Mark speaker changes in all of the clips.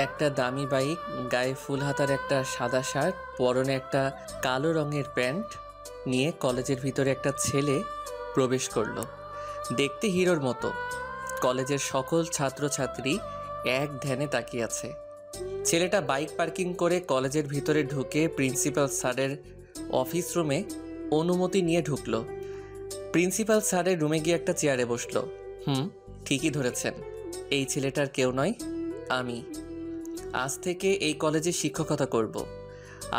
Speaker 1: একটা দামি বাইক, গায়ে ফুল হাতার একটা সাদা শার্ট, পরনে একটা কালো রঙের প্যান্ট নিয়ে কলেজের ভিতরে একটা ছেলে প্রবেশ করলো। দেখতে হিরোর মতো। কলেজের সকল ছাত্রছাত্রী এক ধ্যানে তাকিয়ে আছে। ছেলেটা বাইক পার্কিং করে কলেজের ভিতরে ঢুকে প্রিন্সিপাল স্যারের অফিস রুমে অনুমতি নিয়ে ঢুকলো। প্রিন্সিপাল স্যারের রুমে গিয়ে একটা চেয়ারে বসলো। ঠিকই ধরেছেন, এই ছেলেটার কেউ নয়, আমি। আজ থেকে এই কলেজে শিক্ষকতা করব।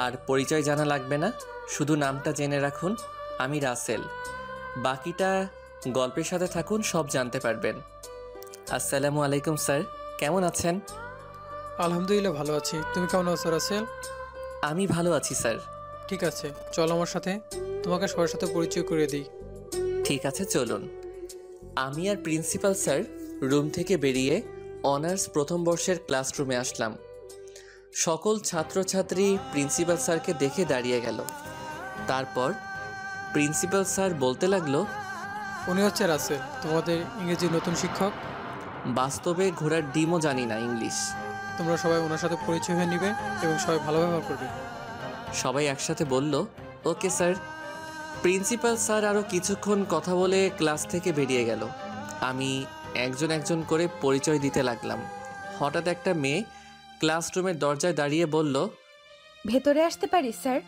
Speaker 1: আর পরিচয় জানা লাগবে না, শুধু নামটা জেনে রাখুন, আমি রাসেল। বাকিটা গল্পের সাথে থাকুন, সব জানতে পারবেন। আসসালামু আলাইকুম স্যার, কেমন আছেন?
Speaker 2: আলহামদুলিল্লাহ ভালো আছি। তুমি কেমন আছো রাসেল?
Speaker 1: আমি ভালো আছি স্যার।
Speaker 2: ঠিক আছে, চলো আমার সাথে, তোমাকে সবার সাথে পরিচয় করে দিই।
Speaker 1: ঠিক আছে, চলুন। আমি আর প্রিন্সিপাল স্যার রুম থেকে বেরিয়ে অনার্স প্রথম বর্ষের ক্লাসরুমে আসলাম। সকল ছাত্রছাত্রী প্রিন্সিপাল স্যারকে দেখে দাঁড়িয়ে গেল। তারপর প্রিন্সিপাল স্যার বলতে লাগলো,
Speaker 2: উনি হচ্ছে রাসেল, তোমাদের ইংরেজির নতুন শিক্ষক।
Speaker 1: বাস্তবে ঘোড়ার ডিমও জানি না ইংলিশ।
Speaker 2: তোমরা সবাই ওনার সাথে পরিচয় হয়ে নিবে এবং সবাই ভালো ব্যবহার করবে।
Speaker 1: সবাই একসাথে বলল, ওকে স্যার। প্রিন্সিপাল স্যার আরও কিছুক্ষণ কথা বলে ক্লাস থেকে বেরিয়ে গেল। আমি একজন একজন করে পরিচয় দিতে লাগলাম। হঠাৎ একটা মেয়ে ক্লাসরুমের দরজায় দাঁড়িয়ে বলল,
Speaker 3: ভেতরে আসতে পারি স্যার?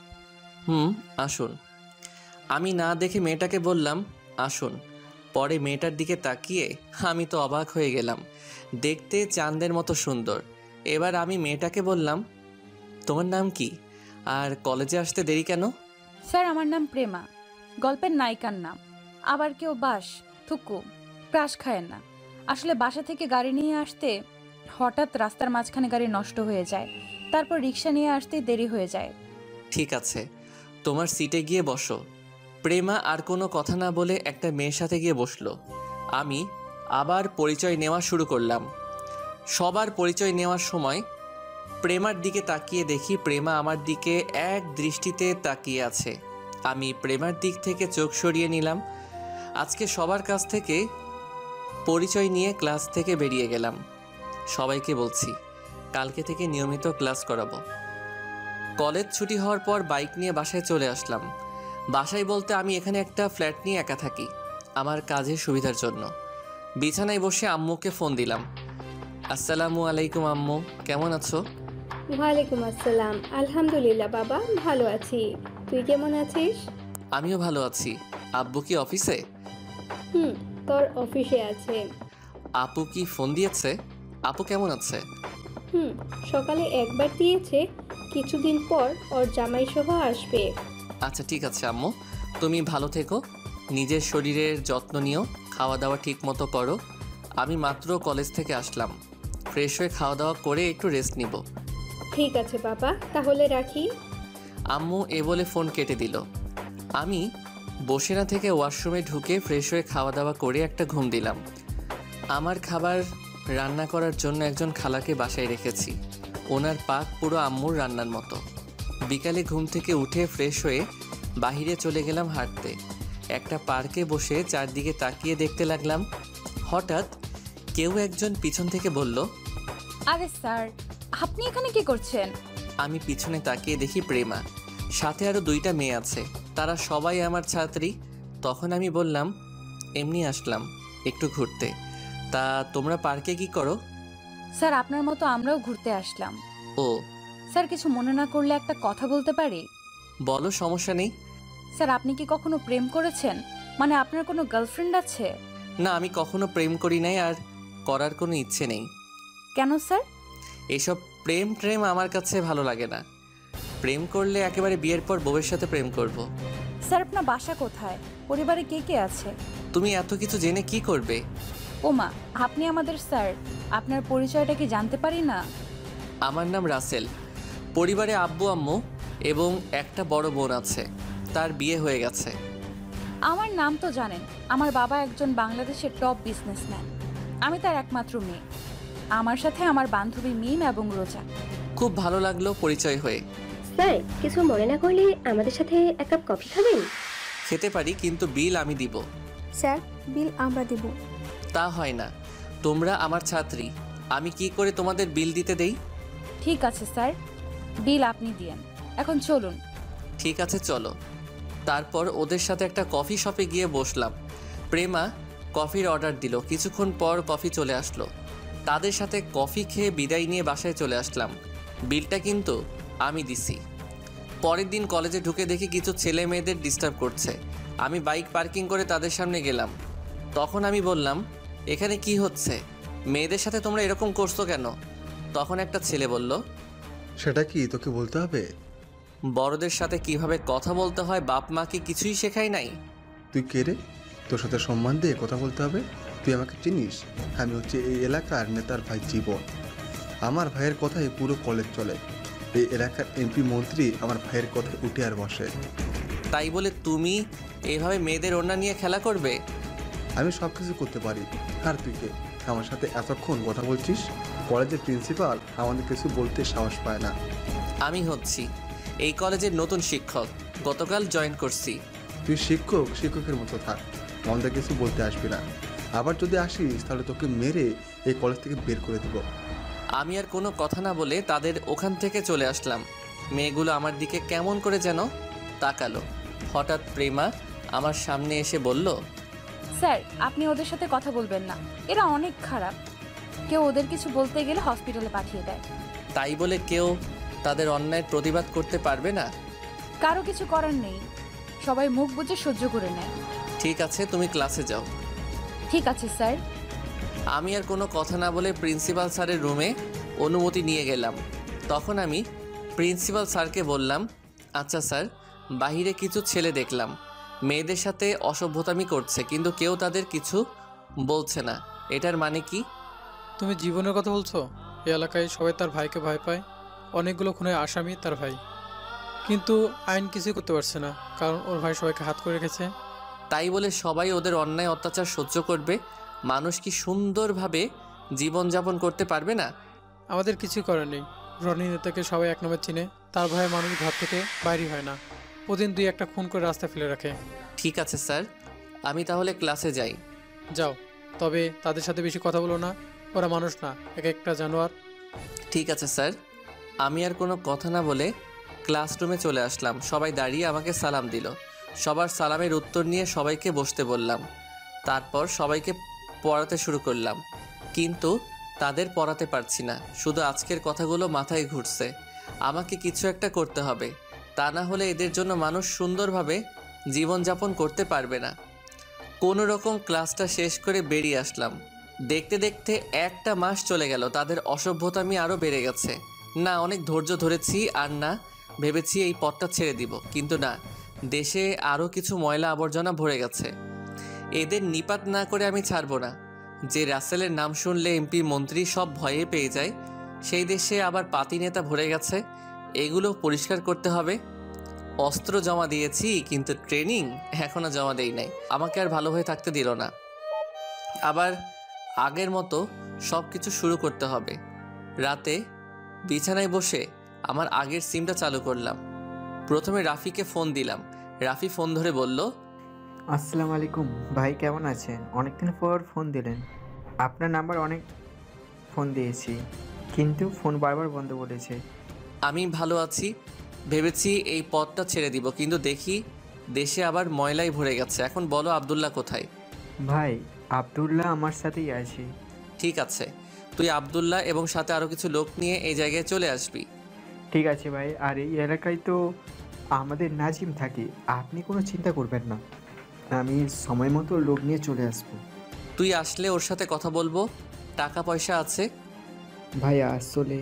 Speaker 1: আসুন। আমি না দেখে মেয়েটাকে বললাম, আসুন। পরে মেয়েটার দিকে তাকিয়ে আমি তো অবাক হয়ে গেলাম, দেখতে চাঁদের মতো সুন্দর। এবার আমি মেয়েটাকে বললাম, তোমার নাম কি আর কলেজে আসতে দেরি কেন?
Speaker 3: স্যার, আমার নাম প্রেমা, গল্পের নায়িকার নাম। আবার কেউ বাস, থুকু, ক্রাশ খায় না। আসলে বাসা থেকে গাড়ি নিয়ে আসতে হঠাৎ রাস্তার মাঝখানে গাড়ি নষ্ট হয়ে যায়, তারপর রিক্সা নিয়ে আসতে দেরি হয়ে যায়।
Speaker 1: ঠিক আছে, তোমার সিটে গিয়ে বসো। প্রেমা আর কোনো কথা না বলে একটা মেয়ের সাথে গিয়ে বসলো। আমি আবার পরিচয় নেওয়া শুরু করলাম। সবার পরিচয় নেওয়ার সময় প্রেমার দিকে তাকিয়ে দেখি প্রেমা আমার দিকে এক দৃষ্টিতে তাকিয়ে আছে। আমি প্রেমার দিক থেকে চোখ সরিয়ে নিলাম। আজকে সবার কাছ থেকে পরিচয় নিয়ে ক্লাস থেকে বেরিয়ে গেলাম। সবাইকে বলছি, কালকে থেকে নিয়মিত ক্লাস করাবো। কলেজ ছুটি হওয়ার পর বাইক নিয়ে বাসায় চলে আসলাম। বাসায় বলতে আমি এখানে একটা ফ্ল্যাট নিয়ে একা থাকি, আমার কাজের সুবিধার জন্য। বিছানায় বসে আম্মুকে ফোন দিলাম। আসসালামু আলাইকুম আম্মু, কেমন আছো?
Speaker 4: ওয়ালাইকুম আসসালাম। আলহামদুলিল্লাহ বাবা, ভালো আছি। তুই কেমন আছিস?
Speaker 1: আমিও ভালো আছি। আব্বু কি অফিসে?
Speaker 4: তোর অফিসে আছে।
Speaker 1: আপু কি ফোন দিয়েছে? আপু কেমন আছে?
Speaker 4: সকালে একবার দিয়েছে, কিছুদিন পর ওর জামাই সহ আসবে।
Speaker 1: আচ্ছা ঠিক আছে আম্মু, তুমি ভালো থেকো, নিজের শরীরের যত্ন নিও, খাওয়া দাওয়া ঠিক মতো করো। আমি মাত্র কলেজ থেকে আসলাম, ফ্রেশ হয়ে খাওয়া দাওয়া করে একটু রেস্ট নিব।
Speaker 4: ঠিক আছে বাবা, তাহলে রাখি।
Speaker 1: আম্মু এ বলে ফোন কেটে দিল। আমি বসে না থেকে ওয়াশরুমে ঢুকে ফ্রেশ হয়ে খাওয়া দাওয়া করে একটা ঘুম দিলাম। আমার খাবার রান্না করার জন্য একজন খালাকে বাসায় রেখেছি। ওনার পাক পুরো আম্মুর রান্নার মতো। বিকালে ঘুম থেকে উঠে ফ্রেশ হয়ে বাহিরে চলে গেলাম হাঁটতে। একটা পার্কে বসে চারদিকে তাকিয়ে দেখতে লাগলাম। হঠাৎ কেউ একজন পিছন থেকে বলল,
Speaker 3: আরে স্যার, আপনি এখানে কি করছেন?
Speaker 1: আমি পিছনে তাকিয়ে দেখি প্রেমা, সাথে আরও দুইটা মেয়ে আছে, তারা সবাই আমার ছাত্রী। তখন আমি বললাম, এমনি আসলাম একটু ঘুরতে। তা তোমরা পার্কে কি করো?
Speaker 3: স্যার, আপনার মতো আমরাও ঘুরতে আসলাম।
Speaker 1: ও
Speaker 3: স্যার, কিছু মনে না করলে একটা কথা বলতে পারি?
Speaker 1: বলো, সমস্যা নেই।
Speaker 3: স্যার, আপনি কি কখনো প্রেম করেছেন? মানে আপনার কোনো গার্লফ্রেন্ড আছে?
Speaker 1: না, আমি কখনো প্রেম করি নাই, আর করার কোনো ইচ্ছে নেই।
Speaker 3: কেন স্যার?
Speaker 1: এসব প্রেম আমার কাছে ভালো লাগে না। প্রেম করলে একেবারে বিয়ের পর বউয়ের সাথে প্রেম করব।
Speaker 3: স্যার, আপনার বাসা কোথায়? পরিবারে কে কে আছে?
Speaker 1: তুমি এত কিছু জেনে কি করবে?
Speaker 3: ওমা, আপনি আমাদের স্যার, আপনার পরিচয়টা কি জানতে পারি না?
Speaker 1: আমার নাম রাসেল। পরিবারে আব্বু আম্মু এবং একটা বড় বোন আছে, তার বিয়ে হয়ে গেছে।
Speaker 3: আমার নাম তো জানেন, আমার বাবা একজন বাংলাদেশের টপ বিজনেসম্যান। আমি তার একমাত্র মেয়ে। আমার সাথে আমার বান্ধবী মিম এবং রোজা।
Speaker 1: খুব ভালো লাগলো পরিচয় হয়ে।
Speaker 4: স্যার, কিছু মনে না করলে আমাদের সাথে এক কাপ কফি খাবেন?
Speaker 1: খেতে পারি, কিন্তু বিল আমি দিব।
Speaker 5: স্যার, বিল আমরা দেব।
Speaker 1: তা হয় না, তোমরা আমার ছাত্রী, আমি কি করে তোমাদের বিল দিতে দেই?
Speaker 3: ঠিক আছে স্যার, বিল আপনি দিয়েন। এখন চলুন।
Speaker 1: ঠিক আছে চলো। তারপর ওদের সাথে একটা কফি শপে গিয়ে বসলাম। প্রেমা কফির অর্ডার দিল। কিছুক্ষণ পর কফি চলে আসলো। তাদের সাথে কফি খেয়ে বিদায় নিয়ে বাসায় চলে আসলাম। বিলটা কিন্তু আমি দিছি। পরের দিন কলেজে ঢুকে দেখি কিছু ছেলে মেয়েদের ডিস্টার্ব করছে। আমি বাইক পার্কিং করে তাদের সামনে গেলাম। তখন আমি বললাম, এখানে কি হচ্ছে? মেয়েদের সাথে তোমরা এরকম করছো কেন? তখন একটা ছেলে বলল,
Speaker 6: সেটা কি তোকে বলতে হবে?
Speaker 1: বড়দের সাথে কিভাবে কথা বলতে হয় বাপ মাকে কিছুই শেখাই নাই।
Speaker 6: তুই কে রে? তোর সাথে সম্মান দিয়ে কথা বলতে হবে? তুই আমাকে চিনিস? আমি হচ্ছে এই এলাকার নেতার ভাই জীবন। আমার ভাইয়ের কথাই পুরো কলেজ চলে। এই এলাকার এমপি মন্ত্রী আমার ভাইয়ের কথায় উঠে আর বসে।
Speaker 1: তাই বলে তুমি এইভাবে মেয়েদের ওড়না নিয়ে খেলা করবে?
Speaker 6: আমি সব কিছু করতে পারি। আর তুই কে আমার সাথে এতক্ষণ কথা বলছিস? কলেজের প্রিন্সিপাল আমাদের কিছু বলতে সাহস পায় না।
Speaker 1: আমি হচ্ছি এই কলেজের নতুন শিক্ষক, গতকাল জয়েন করছি।
Speaker 6: তুই শিক্ষকের মতো থাক, আমাদের কিছু বলতে আসবি না। আবার যদি আসিস তাহলে তোকে মেরে এই কলেজ থেকে বের করে দেবো।
Speaker 1: আমি আর কোনো কথা না বলে তাদের ওখান থেকে চলে আসলাম। মেয়েগুলো আমার দিকে কেমন করে যেন তাকালো। হঠাৎ প্রেমা আমার সামনে এসে বলল,
Speaker 3: স্যার, আপনি ওদের সাথে কথা বলবেন না, এরা অনেক খারাপ। কেউ ওদের কিছু বলতে গেলে হসপিটালে পাঠিয়ে দেয়।
Speaker 1: তাই বলে কেউ তাদের অন্যায়ের প্রতিবাদ করতে পারবে না?
Speaker 3: কারো কিছু করার নেই, সবাই মুখ বুজে সহ্য করে নেয়।
Speaker 1: ঠিক আছে, তুমি ক্লাসে যাও।
Speaker 3: ঠিক আছে স্যার।
Speaker 1: আমি আর কোনো কথা না বলে প্রিন্সিপাল স্যারের রুমে অনুমতি নিয়ে গেলাম। তখন আমি প্রিন্সিপাল স্যারকে বললাম, আচ্ছা স্যার, বাহিরে কিছু ছেলে দেখলাম মেয়েদের সাথে অসভ্যতামি করছে, কিন্তু কেউ তাদের কিছু বলছে না। এটার মানে কি?
Speaker 2: তুমি জীবনের কথা বলছো? এই এলাকায় সবাই তার ভাইকে ভয় পায়। অনেকগুলো খুনের আসামি তার ভাই, কিন্তু আইন কিছুই করতে পারছে না, কারণ ওর ভাই সবাইকে হাত করে রেখেছে।
Speaker 1: তাই বলে সবাই ওদের অন্যায় অত্যাচার সহ্য করবে? মানুষ কি সুন্দরভাবে জীবনযাপন করতে পারবে না?
Speaker 2: আমাদের কিছু করার নেই। রনি নেতাকে সবাই এক নম্বর চিনে। তার ভয়ে মানুষ ঘর থেকে বাইরে হয় না। প্রতিদিন 2-1টা খুন করে রাস্তা ফেলে রাখে।
Speaker 1: ঠিক আছে স্যার, আমি তাহলে ক্লাসে যাই।
Speaker 2: যাও, তবে তাদের সাথে বেশি কথা বলো না। ওরা মানুষ না, এক একটা জানোয়ার।
Speaker 1: ঠিক আছে স্যার। আমি আর কোনো কথা না বলে ক্লাসরুমে চলে আসলাম। সবাই দাঁড়িয়ে আমাকে সালাম দিল। সবার সালামের উত্তর নিয়ে সবাইকে বসতে বললাম। তারপর সবাইকে পড়াতে শুরু করলাম, কিন্তু তাদের পড়াতে পারছি না। শুধু আজকের কথাগুলো মাথায় ঘুরছে। আমাকে কিছু একটা করতে হবে, তা না হলে এদের জন্য মানুষ সুন্দরভাবে জীবনযাপন করতে পারবে না। কোনো রকম ক্লাসটা শেষ করে বেরিয়ে আসলাম। দেখতে দেখতে একটা মাস চলে গেল। তাদের অসভ্যতামি আরও বেড়ে গেছে। না, অনেক ধৈর্য ধরেছি, আর না ভেবেছি এই পথটা ছেড়ে দিব, কিন্তু না, দেশে আরও কিছু ময়লা আবর্জনা ভরে গেছে। এদের নিপাত না করে আমি ছাড়বো না। যে রাসেলের নাম শুনলে এমপি মন্ত্রী সব ভয়ে পেয়ে যায়, সেই দেশে আবার পাতি নেতা ভরে গেছে। এগুলো পরিষ্কার করতে হবে। অস্ত্র জমা দিয়েছি, কিন্তু ট্রেনিং এখনও জমা দেই নাই। আমাকে আর ভালো হয়ে থাকতে দিল না। আবার আগের মতো সব কিছু শুরু করতে হবে। রাতে বিছানায় বসে আমার আগের সিমটা চালু করলাম। প্রথমে রাফিকে ফোন দিলাম। রাফি ফোন ধরে বলল,
Speaker 7: আসসালামু আলাইকুম ভাই, কেমন আছেন? অনেকদিন পর ফোন দিলেন। আপনার নাম্বার অনেক ফোন দিয়েছি, কিন্তু ফোন বারবার বন্ধ বলেছে।
Speaker 1: আমি ভালো আছি। ভেবেছি এই পথটা ছেড়ে দিব, কিন্তু দেখি দেশে আবার ময়লাই ভরে গেছে। এখন বলো, আব্দুল্লাহ কোথায়?
Speaker 7: ভাই, আব্দুল্লাহ আমার সাথেই আছে।
Speaker 1: ঠিক আছে, তুই আব্দুল্লাহ এবং সাথে আরও কিছু লোক নিয়ে এই জায়গায় চলে আসবি।
Speaker 7: ঠিক আছে ভাই, আর এই এলাকায় তো আমাদের নাজিম থাকে, আপনি কোনো চিন্তা করবেন না। আমি সময় মতো লোক নিয়ে চলে আসবো।
Speaker 1: তুই আসলে ওর সাথে কথা বলবো। টাকা পয়সা আছে?
Speaker 7: ভাই আসলে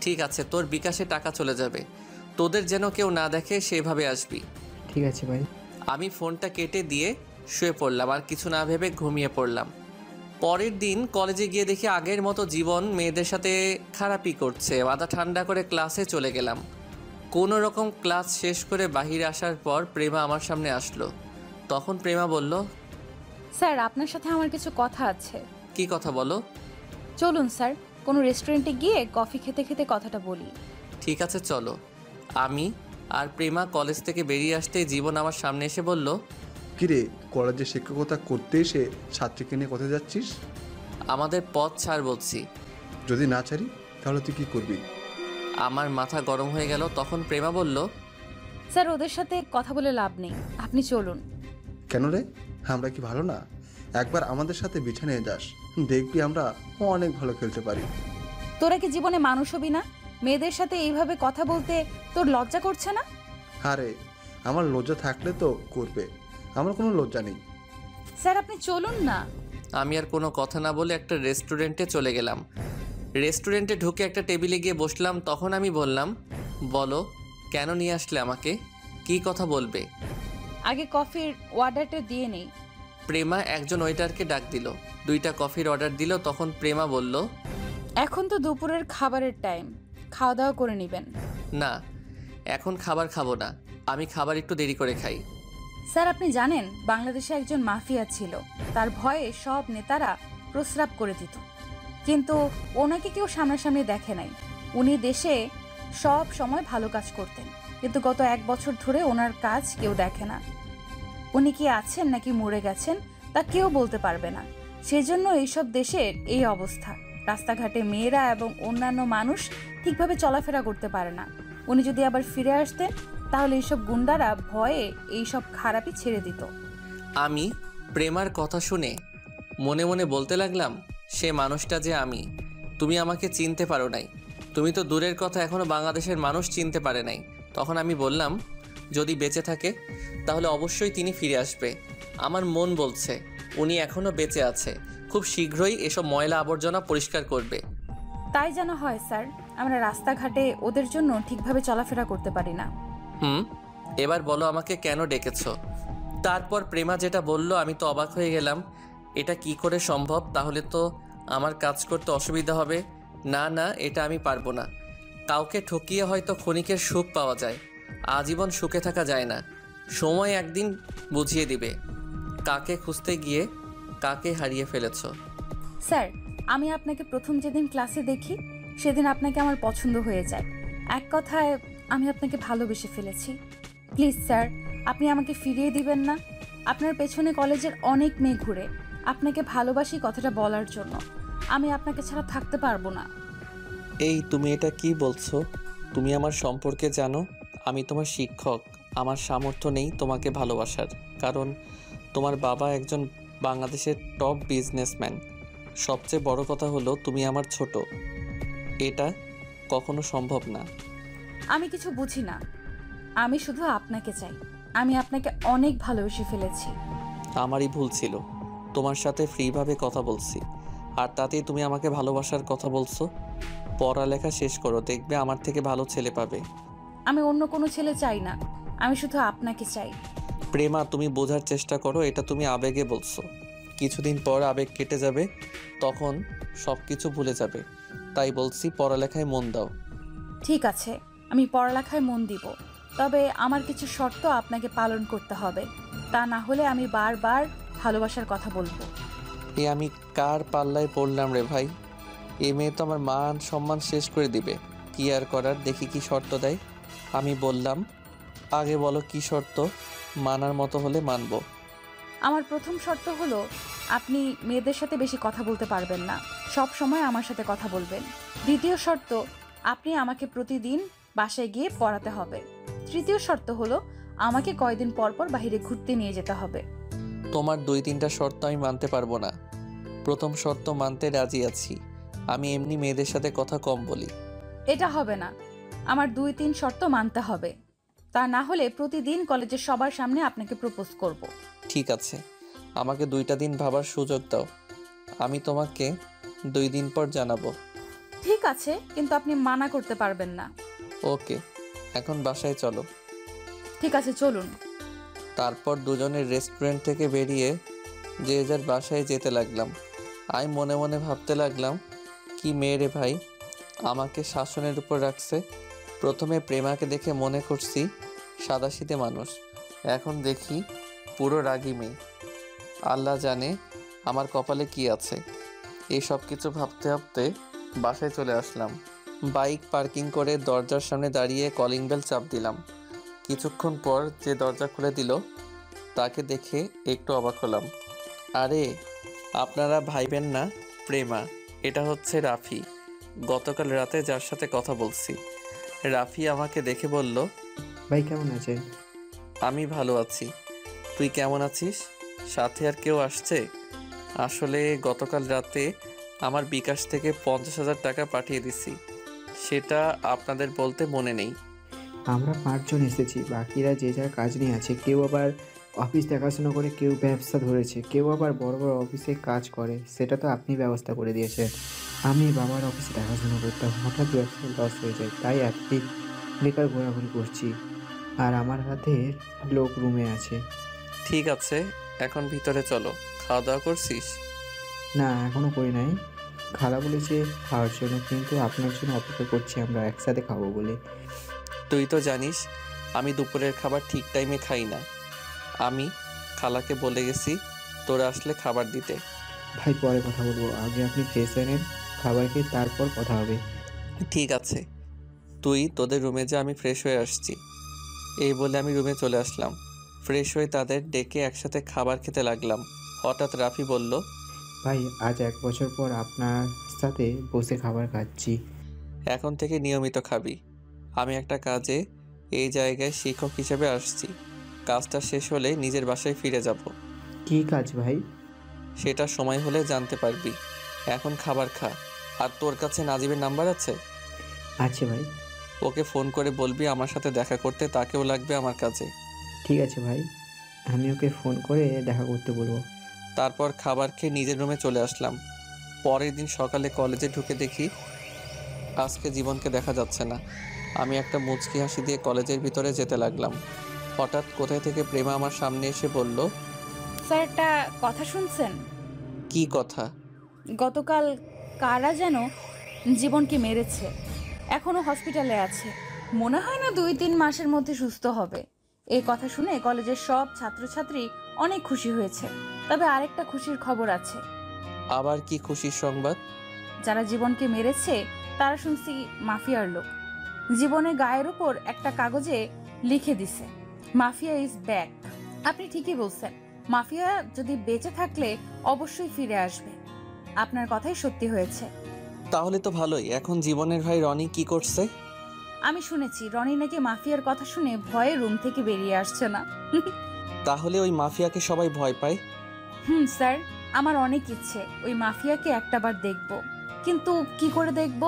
Speaker 1: ঠিক আছে, তোর বিকাশে টাকা চলে যাবে। তোদের যেন কেউ না দেখে সেভাবে আসবি।
Speaker 7: ঠিক আছে ভাই।
Speaker 1: আমি ফোনটা কেটে দিয়ে শুয়ে পড়লাম, আর কিছু না ভেবে ঘুমিয়ে পড়লাম। পরের দিন কলেজে গিয়ে দেখি আগের মতো জীবন মেয়েদের সাথে খারাপই করছে। মাথা ঠান্ডা করে ক্লাসে চলে গেলাম। কোনো রকম ক্লাস শেষ করে বাহিরে আসার পর প্রেমা আমার সামনে আসলো। তখন প্রেমা বলল,
Speaker 3: স্যার, আপনার সাথে আমার কিছু কথা আছে।
Speaker 1: কি কথা বলো?
Speaker 3: চলুন স্যার, কোনো রেস্টুরেন্টে গিয়ে কফি খেতে খেতে কথাটা বলি।
Speaker 1: ঠিক আছে চলো। আমি আর প্রেমা কলেজ থেকে বেরিয়ে আসতেই জীবন আমার সামনে এসে বলল,
Speaker 6: কিরে, কলেজে শিক্ষকতা করতে এসে ছাত্রীকে নিয়ে কোথায় যাচ্ছিস?
Speaker 1: আমাদের পথ ছাড় বলছি।
Speaker 6: যদি না ছাড়ি তাহলে তুই কী করবি?
Speaker 1: আমার মাথা গরম হয়ে গেল। তখন প্রেমা বলল,
Speaker 3: স্যার ওদের সাথে কথা বলে লাভ নেই, আপনি চলুন।
Speaker 6: কেন রে, আমরা কি ভালো না? একবার আমাদের সাথে বিছানায় যাস, দেখবি আমরা অনেক ভালো খেলতে পারি।
Speaker 3: তোরা কি জীবনে মানুষ হবি না? মেয়েদের সাথে এইভাবে কথা বলতে তোর লজ্জা করছে না?
Speaker 6: আরে আমার লজ্জা থাকলে তো করবে, আমার কোনো লজ্জা নেই।
Speaker 3: স্যার আপনি চলুন না।
Speaker 1: আমি আর কোনো কথা না বলে একটা রেস্টুরেন্টে চলে গেলাম। রেস্টুরেন্টে ঢুকে একটা টেবিলে গিয়ে বসলাম। তখন আমি বললাম, বলো কেন নিয়ে আসলে আমাকে, কি কথা বলবে?
Speaker 3: আগে কফির অর্ডারটা দিয়ে নেই।
Speaker 1: প্রেমা একজন ওয়েটারকে ডাক দিল, 2টা কফির অর্ডার দিল। তখন প্রেমা বলল,
Speaker 3: এখন তো দুপুরের খাবারের টাইম, খাওয়া দাওয়া করে নেবেন।
Speaker 1: না এখন খাবার খাবো না, আমি খাবার একটু দেরি করে খাই।
Speaker 3: স্যার আপনি জানেন বাংলাদেশে একজন মাফিয়া ছিল, তার ভয়ে সব নেতারা প্রস্রাব করে দিত, কিন্তু ওনাকে কেউ সামনাসামনি দেখে নাই। উনি দেশে সব সময় ভালো কাজ করতেন, কিন্তু গত 1 বছর ধরে ওনার কাজ কেউ দেখে না। উনি কি আছেন নাকি মরে গেছেন তা কেউ বলতে পারবে না। সেজন্য এইসব দেশের এই অবস্থা, রাস্তাঘাটে মেয়েরা এবং অন্যান্য মানুষ ঠিকভাবে চলাফেরা করতে পারে না। উনি যদি আবার ফিরে আসতেন তাহলে এইসব গুন্ডারা ভয়ে এইসব খারাপই ছেড়ে দিত।
Speaker 1: আমি প্রেমার কথা শুনে মনে মনে বলতে লাগলাম, সে মানুষটা যে আমি, তুমি আমাকে চিনতে পারো নাই। তুমি তো দূরের কথা এখনও বাংলাদেশের মানুষ চিনতে পারে নাই। তখন আমি বললাম, যদি বেঁচে থাকে তাহলে অবশ্যই তিনি ফিরে আসবে। আমার মন বলছে উনি এখনও বেঁচে আছে, খুব শীঘ্রই এসব ময়লা আবর্জনা পরিষ্কার করবে।
Speaker 3: তাই যেন হয় স্যার, আমরা রাস্তাঘাটে ওদের জন্য ঠিকভাবে চলাফেরা করতে পারি না।
Speaker 1: এবার বলো আমাকে কেন ডেকেছো? তারপর প্রেমা যেটা বলল আমি তো অবাক হয়ে গেলাম। এটা কি করে সম্ভব? তাহলে তো আমার কাজ করতে অসুবিধা হবে। না না, এটা আমি পারবো না। কাউকে ঠকিয়ে হয়তো ক্ষণিকের সুখ পাওয়া যায়, আজীবন সুখে থাকা যায় না। সময় একদিন বুঝিয়ে দিবে কাকে খুঁজতে গিয়ে কাকে হারিয়ে ফেলেছো।
Speaker 3: স্যার আমি আপনাকে প্রথম যেদিন ক্লাসে দেখি সেদিন আপনাকে আমার পছন্দ হয়ে যায়। এক কথায় আমি আপনাকে ভালোবেসে ফেলেছি। প্লিজ স্যার, আপনি আমাকে ফিরিয়ে দিবেন না? আপনার পেছনে কলেজের অনেক মেয়ে ঘুরে, আপনাকে ভালোবাসি কথাটা বলার জন্য। আমি আপনাকে ছাড়া থাকতে পারবো না।
Speaker 1: এই তুমি এটা কি বলছো? তুমি আমার সম্পর্কে জানো, আমি তোমার শিক্ষক। আমার সামর্থ্য নেই তোমাকে ভালোবাসার, কারণ তোমার বাবা একজন বাংলাদেশের টপ বিজনেসম্যান। সবচেয়ে বড় কথা হলো তুমি আমার ছোট, এটা কখনো সম্ভব না।
Speaker 3: আমি কিছু বুঝি না, আমি শুধু আপনাকে চাই। আমি আপনাকে অনেক ভালোবেসে ফেলেছি।
Speaker 1: আমারই ভুল ছিল, তোমার সাথে ফ্রিভাবে কথা বলছি, আর তাতেই তুমি আমাকে ভালোবাসার কথা বলছো। পড়ালেখা শেষ করো, দেখবে আমার থেকে ভালো ছেলে পাবে।
Speaker 3: আমি অন্য কোনো ছেলে চাই না, আমি শুধু আপনাকে চাই।
Speaker 1: প্রেমা তুমি বোঝার চেষ্টা করো, এটা তুমি আবেগে বলছো। কিছুদিন পর আবেগ কেটে যাবে, তখন সব কিছু ভুলে যাবে। তাই বলছি পড়ালেখায় মন দাও।
Speaker 3: ঠিক আছে, আমি পড়ালেখায় মন দিব, তবে আমার কিছু শর্ত আপনাকে পালন করতে হবে। তা না হলে আমি বারবার ভালোবাসার কথা বলবো।
Speaker 1: এ আমি কার পাল্লায় পড়লাম রে ভাই? এ মেয়ে তো আমার মান সম্মান শেষ করে দিবে। কি আর করার, দেখি কি শর্ত দেয়। আমি বললাম, আগে বলো কি শর্ত, মানার মতো হলে মানবো।
Speaker 3: আমার প্রথম শর্ত হলো আপনি মেয়েদের সাথে বেশি কথা বলতে পারবেন না, সব সময় আমার সাথে কথা বলবেন। দ্বিতীয় শর্ত, আপনি আমাকে প্রতিদিন বাসায় গিয়ে পড়াতে হবে। তৃতীয় শর্ত হলো আমাকে কয়দিন পর পর বাইরে ঘুরতে নিয়ে যেতে হবে।
Speaker 1: তোমার 2-3টা শর্ত আমি মানতে পারবো না। প্রথম শর্ত মানতে রাজি আছি, আমি এমনি মেয়েদের সাথে কথা কম বলি।
Speaker 3: এটা হবে না, আমার 2-3 শর্ত মানতে হবে। তা না হলে প্রতিদিন কলেজের সবার সামনে আপনাকে প্রপোজ করব।
Speaker 1: ঠিক আছে, আমাকে 2টা দিন ভাবার সুযোগ দাও, আমি তোমাকে 2 দিন পর জানাবো।
Speaker 3: ঠিক আছে, কিন্তু আপনি মানা করতে পারবেন না।
Speaker 1: ওকে, এখন বাসায় চলো।
Speaker 3: ঠিক আছে চলুন।
Speaker 1: তারপর দুজনের রেস্টুরেন্ট থেকে বেরিয়ে যে যার বাসায় যেতে লাগলাম। আমি মনে মনে ভাবতে লাগলাম, কি মেয়ে রে ভাই, আমাকে শাসনের উপর রাখছে। প্রথমে প্রেমাকে দেখে মনে করছি সাদাসিধে মানুষ, এখন দেখি পুরো রাগী মেয়ে। আল্লাহ জানে আমার কপালে কি আছে। এই সব কিছু ভাবতে ভাবতে বাসায় চলে আসলাম। বাইক পার্কিং করে দরজার সামনে দাঁড়িয়ে কলিং বেল চাপ দিলাম। কিছুক্ষণ পর যে দরজা খুলে দিল তাকে দেখে একটু অবাক হলাম। আরে আপনারা ভাইবেন না, প্রেমা, এটা হচ্ছে রাফি, গতকাল রাতে যার সাথে কথা বলছি। রাফি আমাকে দেখে বলল,
Speaker 7: ভাই কেমন আছেন?
Speaker 1: আমি ভালো আছি, তুই কেমন আছিস? সাথে আর কেউ আসছে? আসলে গতকাল রাতে আমার বিকাশ থেকে 50,000 টাকা পাঠিয়ে দিছি, সেটা আপনাদের বলতে মনে নেই।
Speaker 7: আমরা 5 জন এসেছি, বাকিরা যে যার কাজ নিয়ে আছে। কেউ আবার অফিস দেখাশোনা করে, কেউ ব্যবসা ধরেছে, কেউ আবার বড় বড় অফিসে কাজ করে। সেটা তো আপনি ব্যবস্থা করে দিয়েছেন। আমি বাবার অফিসে দেখাশোনা করতাম, হঠাৎ ব্যবসায় লস হয়ে যায়, তাই আপনি বেকার ঘোরাঘুরি করছি। আর আমার হাতে লোক রুমে আছে।
Speaker 1: ঠিক আছে, এখন ভিতরে চলো। খাওয়া দাওয়া করছিস?
Speaker 7: না, এখনও করি নাই। খালা বলেছে খাওয়ার জন্য, কিন্তু আপনার জন্য অপেক্ষা করছি, আমরা একসাথে খাবো বলে।
Speaker 1: তুই তো জানিস আমি দুপুরের খাবার ঠিক টাইমে খাই না। আমি খালাকে বলে গেছি তোরা আসলে খাবার দিতে।
Speaker 7: ভাই পরে কথা বলবো, আগে আপনি ফ্রেশ হয়ে নেন, খাবার খেয়ে তারপর কথা হবে।
Speaker 1: ঠিক আছে, তুই তোদের রুমে যা, আমি ফ্রেশ হয়ে আসছি। এই বলে আমি রুমে চলে আসলাম। ফ্রেশ হয়ে তাদের ডেকে একসাথে খাবার খেতে লাগলাম। হঠাৎ রাফি বলল,
Speaker 7: ভাই আজ 1 বছর পর আপনার সাথে বসে খাবার খাচ্ছি।
Speaker 1: এখন থেকে নিয়মিত খাবি। আমি একটা কাজে এই জায়গায় শিক্ষক হিসেবে আসছি। কাজটা শেষ হলে নিজের বাসায় ফিরে যাব।
Speaker 7: কি কাজ ভাই?
Speaker 1: সেটা সময় হলে জানতে পারবি। এখন খাবার খা। আর তোর কাছে নাজিবের নাম্বার আছে?
Speaker 7: আছে ভাই।
Speaker 1: ওকে ফোন করে বলবি আমার সাথে দেখা করতে, তাকেও লাগবে আমার কাজে।
Speaker 7: ঠিক আছে ভাই, আমি ওকে ফোন করে দেখা করতে বলবো।
Speaker 1: তারপর খাবার খেয়ে নিজের রুমে চলে আসলাম। পরের দিন সকালে কলেজে ঢুকে দেখি আজকে জীবনকে দেখা যাচ্ছে না। আমি একটা মুচকি হাসি দিয়ে কলেজের ভিতরে যেতে লাগলাম। হঠাৎ কোথায় থেকে প্রেমা আমার সামনে এসে বলল,
Speaker 3: স্যার, একটা কথা শুনছেন?
Speaker 1: কি কথা?
Speaker 3: গতকাল কারা যেন জীবনকে মেরেছে, এখনো হসপিটালে আছে। মনে হয় না 2-3 মাসের মধ্যে সুস্থ হবে। এই কথা শুনে কলেজের সব ছাত্রছাত্রী অনেক খুশি হয়েছে। তবে আরেকটা খুশির খবর আছে।
Speaker 1: আবার কি খুশির সংবাদ?
Speaker 3: যারা জীবনকে মেরেছে তারা শুনছি মাফিয়ার লোক। জীবনের গায়ের উপর একটা কাগজে লিখে দিছে, মাফিয়া ইজ ব্যাক। আপনি ঠিকই বলছেন, মাফিয়া যদি বেঁচে থাকলে অবশ্যই ফিরে আসবে। আপনার কথাই সত্যি হয়েছে।
Speaker 1: তাহলে তো ভালোই। এখন জীবনের ভাই রনি কি করছে?
Speaker 3: আমি শুনেছি রনি নাকি মাফিয়ার কথা শুনে ভয়ে রুম থেকে বেরিয়ে আসছে না।
Speaker 1: তাহলে ওই মাফিয়াকে সবাই ভয় পায়?
Speaker 3: স্যার, আমার অনেক ইচ্ছে ওই মাফিয়াকে একটাবার দেখব, কিন্তু কি করে দেখব?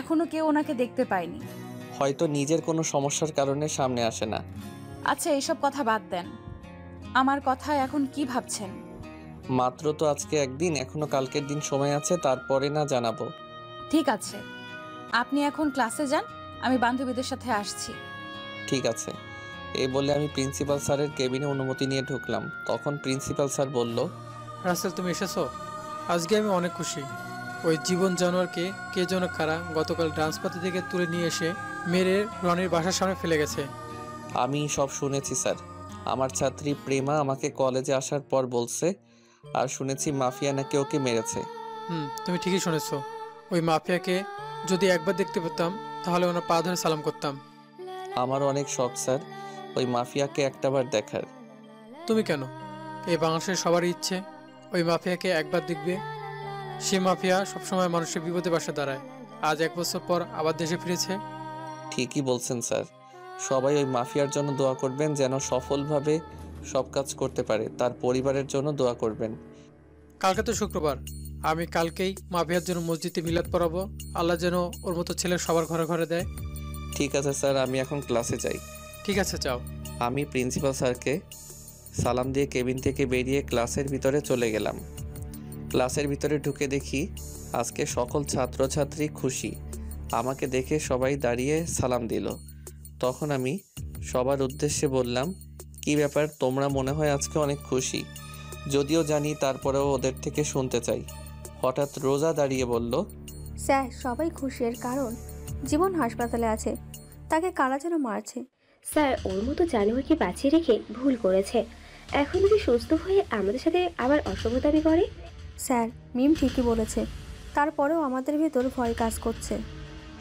Speaker 3: এখনো কেউ ওনাকে দেখতে পায়নি।
Speaker 1: হয়তো নিজের কোনো সমস্যার কারণে সামনে আসে না।
Speaker 3: আচ্ছা, এসব কথা বাদ দেন। আমার কথা এখন কি ভাবছেন?
Speaker 1: মাত্র তো আজকে একদিন, এখনো কালকের দিন সময় আছে, তারপরে না জানাবো।
Speaker 3: ঠিক আছে, আপনি এখন ক্লাসে যান, আমি বান্ধবীদের সাথে আসছি।
Speaker 1: ঠিক আছে। এই বলে আমি প্রিন্সিপাল স্যারের কেবিনে অনুমতি নিয়ে ঢুকলাম। তখন প্রিন্সিপাল স্যার বলল,
Speaker 2: রাসেল তুমি এসেছো? আজকে আমি অনেক খুশি। ওই জীবন জানোয়ারকে কে যেন কারা গতকাল ডান্স পার্টি থেকে তুলে নিয়ে এসে মেরে রনির বাসার সামনে ফেলে গেছে।
Speaker 1: আমি সব শুনেছি স্যার। আমার ছাত্রী প্রেমা আমাকে কলেজে আসার পর বলছে, আর শুনেছি মাফিয়া নাকি ওকে মেরেছে।
Speaker 2: তুমি ঠিকই শুনেছো। ওই মাফিয়াকে যদি একবার দেখতে পেতাম তাহলে ওনার পা ধরে সালাম করতাম।
Speaker 1: আমারও অনেক শখ স্যার ওই মাফিয়াকে একটাবার দেখার।
Speaker 2: তুমি কেন? এই বাংলাদেশের সবারই ইচ্ছে ওই মাফিয়াকে একবার দেখবে। সে মাফিয়া সবসময় মানুষের বিপদে পাশে দাঁড়ায়। আজ 1 বছর পর আবার দেশে ফিরেছে।
Speaker 1: ঠিকই বলছেন স্যার। সবাই ওই মাফিয়ার জন্য দোয়া করবেন, যেন সফলভাবে সব কাজ করতে পারে। তার পরিবারের জন্য দোয়া করবেন।
Speaker 2: কালকে তো শুক্রবার, আমি কালকেই মাফিয়ার জন্য মসজিদে মিলাদ পড়াবো। আল্লাহ যেন ওর মতো ছেলে সবার ঘরে ঘরে দেয়।
Speaker 1: ঠিক আছে স্যার, আমি এখন ক্লাসে যাই।
Speaker 2: ঠিক আছে, যাও।
Speaker 1: আমি প্রিন্সিপাল স্যারকে সালাম দিয়ে কেবিন থেকে বেরিয়ে ক্লাসের ভিতরে চলে গেলাম। ক্লাসের ভিতরে ঢুকে দেখি আজকে সকল ছাত্রছাত্রী খুশি। আমাকে দেখে সবাই দাঁড়িয়ে সালাম দিল। তখন আমি সবার উদ্দেশ্যে বললাম, কি ব্যাপার, তোমরা মনে হয় আজকে অনেক খুশি? যদিও জানি, তারপরেও ওদের থেকে শুনতে চাই। হঠাৎ রোজা দাঁড়িয়ে বলল,
Speaker 5: স্যার সবাই খুশির কারণ জীবন হাসপাতালে আছে, তাকে কারা যেন মারছে।
Speaker 8: স্যার ওর মতো জানোয়ারকে বাঁচিয়ে রেখে ভুল করেছে। এখন যদি সুস্থ হয়ে আমাদের সাথে আবার অশুভ দাবি করে।
Speaker 5: স্যার মিম ঠিকই বলেছে, তারপরেও আমাদের ভেতর ভয় কাজ করছে।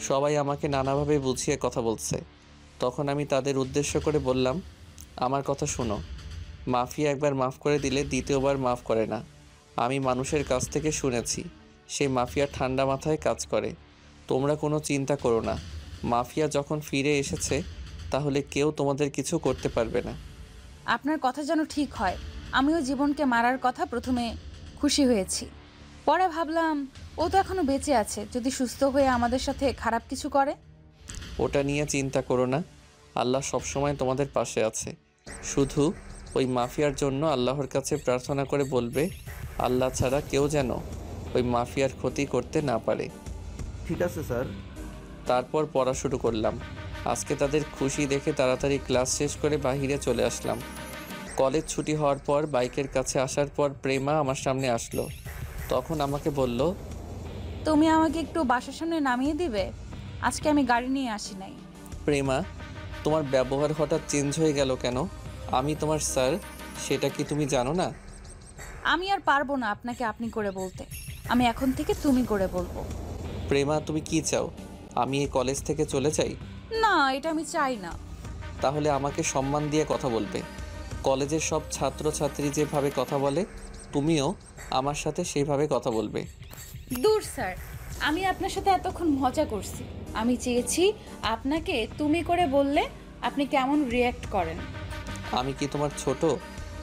Speaker 1: সবাই আমাকে নানাভাবে বুঝিয়ে কথা বলছে। তখন আমি তাদের উদ্দেশ্য করে বললাম, আমার কথা শোনো। মাফিয়া একবার মাফ করে দিলে দ্বিতীয়বার মাফ করে না। আমি মানুষের কাছ থেকে শুনেছি সেই মাফিয়া ঠান্ডা মাথায় কাজ করে। তোমরা কোনো চিন্তা করো না, মাফিয়া যখন ফিরে এসেছে তাহলে কেউ তোমাদের কিছু করতে পারবে না।
Speaker 3: আপনার কথা যেন ঠিক হয়। আমিও জীবনকে মারার কথা প্রথমে খুশি হয়েছি, পরে ভাবলাম ও তো এখনো বেঁচে আছে, যদি সুস্থ হয়ে আমাদের সাথে খারাপ কিছু করে।
Speaker 1: ওটা নিয়ে চিন্তা করো না, আল্লাহ সবসময় তোমাদের পাশে আছে। শুধু ওই মাফিয়ার জন্য আল্লাহর কাছে প্রার্থনা করে বলবে আল্লাহ ছাড়া কেউ যেন ওই মাফিয়ার ক্ষতি করতে না পারে।
Speaker 9: ঠিক আছে স্যার।
Speaker 1: তারপর পড়া শুরু করলাম। আজকে তাদের খুশি দেখে তাড়াতাড়ি ক্লাস শেষ করে বাহিরে চলে আসলাম। কলেজ ছুটি হওয়ার পর বাইকের কাছে আসার পর প্রেমা আমার সামনে আসলো। তখন আমাকে বলল,
Speaker 3: তুমি আমাকে একটু বাসার সামনে নামিয়ে দিবে? আজকে আমি গাড়ি নিয়ে আসি নাই।
Speaker 1: প্রেমা, তোমার ব্যবহার হঠাৎ চেঞ্জ হয়ে গেল কেন? আমি তোমার স্যার, সেটা কি তুমি জানো না?
Speaker 3: আমি আর পারবো না আপনাকে আপনি করে বলতে, আমি এখন থেকে তুমি করে বলবো।
Speaker 1: প্রেমা, তুমি কি চাও? আমি এই কলেজ থেকে চলে যাই?
Speaker 3: না, এটা আমি চাই না।
Speaker 1: তাহলে আমাকে সম্মান দিয়ে কথা বলবে। কলেজের সব ছাত্রছাত্রী যেভাবে কথা বলে তুমিও আমার সাথে সেইভাবে কথা বলবে।
Speaker 3: দূর স্যার, আমি আপনার সাথে এতক্ষণ মজা করছি। আমি চেয়েছি আপনাকে তুমি করে বললে আপনি কেমন রিয়্যাক্ট করেন।
Speaker 1: আমি কি তোমার ছোট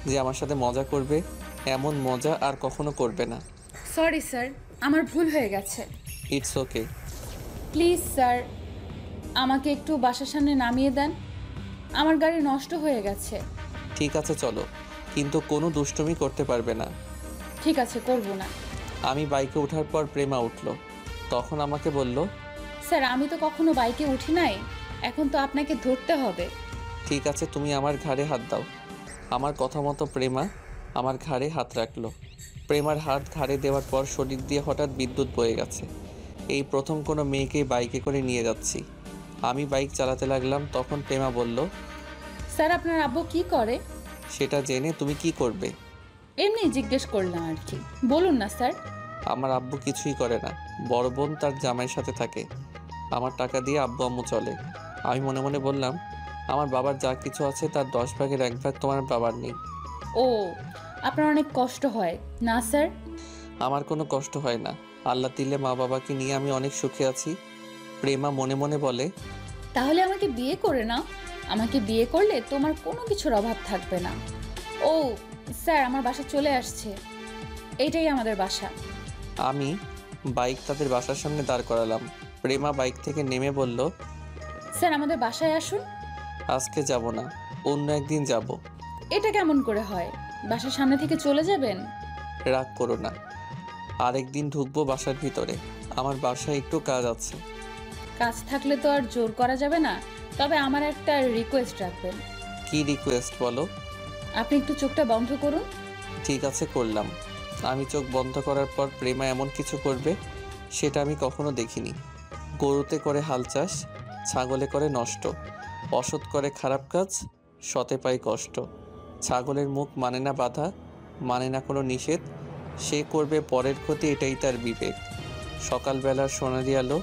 Speaker 1: যে আমার সাথে মজা করবে? এমন মজা আর কখনো করবে না।
Speaker 3: সরি স্যার, আমার ভুল হয়ে গেছে।
Speaker 1: It's okay.
Speaker 3: প্লিজ স্যার, আমাকে একটু বাসার সামনে নামিয়ে দেন, আমার গাড়ি নষ্ট হয়ে গেছে।
Speaker 1: ঠিক আছে চলো, কিন্তু কোনো দুষ্টুমি করতে পারবে না।
Speaker 3: ঠিক আছে, করব না।
Speaker 1: আমি বাইকে ওঠার পর প্রেমা উঠলো। তখন আমাকে বলল,
Speaker 3: স্যার আমি তো কখনো বাইকে উঠি নাই, এখন তো আপনাকে ধরতে হবে।
Speaker 1: ঠিক আছে, তুমি আমার ঘাড়ে হাত দাও। আমার কথা মতো প্রেমা আমার ঘাড়ে হাত রাখলো। প্রেমার হাত ঘাড়ে দেওয়ার পর শরীর দিয়ে হঠাৎ বিদ্যুৎ বয়ে গেছে। এই প্রথম কোনো মেয়েকে বাইকে করে নিয়ে যাচ্ছি। আমি বাইক চালাতে লাগলাম। তখন প্রেমা বলল,
Speaker 3: স্যার আপনার আব্বু কি করে?
Speaker 1: সেটা জেনে তুমি কি করবে?
Speaker 3: এমনি জিজ্ঞেস করলাম আর কি, বলুন না স্যার।
Speaker 1: আমার আব্বু কিছুই করে না, বড় বোন তার জামাইয়ের সাথে থাকে। আমার টাকা দিয়ে আব্বু আম্মু চলে। আমি মনে মনে বললাম, আমার বাবার যা কিছু আছে তার 10 ভাগের 1 ভাগ তোমার বাবার নেই।
Speaker 3: ও, আপনার অনেক কষ্ট হয় না স্যার?
Speaker 1: আমার কোনো কষ্ট হয় না, আল্লাহ দিলে মা বাবাকে নিয়ে আমি অনেক সুখে আছি। প্রেমা মনে মনে বলে,
Speaker 3: তাহলে আমাকে বিয়ে করে নাও, আমাকে বিয়ে করলে তোমার কোনো কিছুর অভাব থাকবে না। ও স্যার, আমার বাসা চলে আসছে, এইটাই আমাদের বাসা।
Speaker 1: আমি বাইক তাদের বাসার সামনে দাঁড় করালাম। প্রেমা বাইক থেকে নেমে বলল,
Speaker 3: স্যার আমাদের বাসায় আসুন।
Speaker 1: আজকে যাব না, অন্য একদিন যাব।
Speaker 3: এটা কেমন করে হয়? বাসার সামনে থেকে চলে যাবেন?
Speaker 1: রাগ করো না, আরেকদিন ঢুকবো বাসার ভিতরে। আমার বাসায় একটু কাজ আছে।
Speaker 3: কাজ থাকলে তো আর জোর করা যাবে না, তবে আমার একটা রিকোয়েস্ট রাখবেন।
Speaker 1: কি রিকোয়েস্ট বলো?
Speaker 3: আপনি একটু চোখটা বন্ধ করুন।
Speaker 1: ঠিক আছে, করলাম। আমি চোখ বন্ধ করার পর প্রেমা এমন কিছু করবে সেটা আমি কখনো দেখিনি। গরুতে করে হাল চাষ, ছাগলে করে নষ্ট, অসৎ করে খারাপ কাজ, সতে পায় কষ্ট। ছাগলের মুখ মানে না বাধা, মানে না কোনো নিষেধ, সে করবে পরের ক্ষতি, এটাই তার বিবেক। সকালবেলার সোনালি আলো,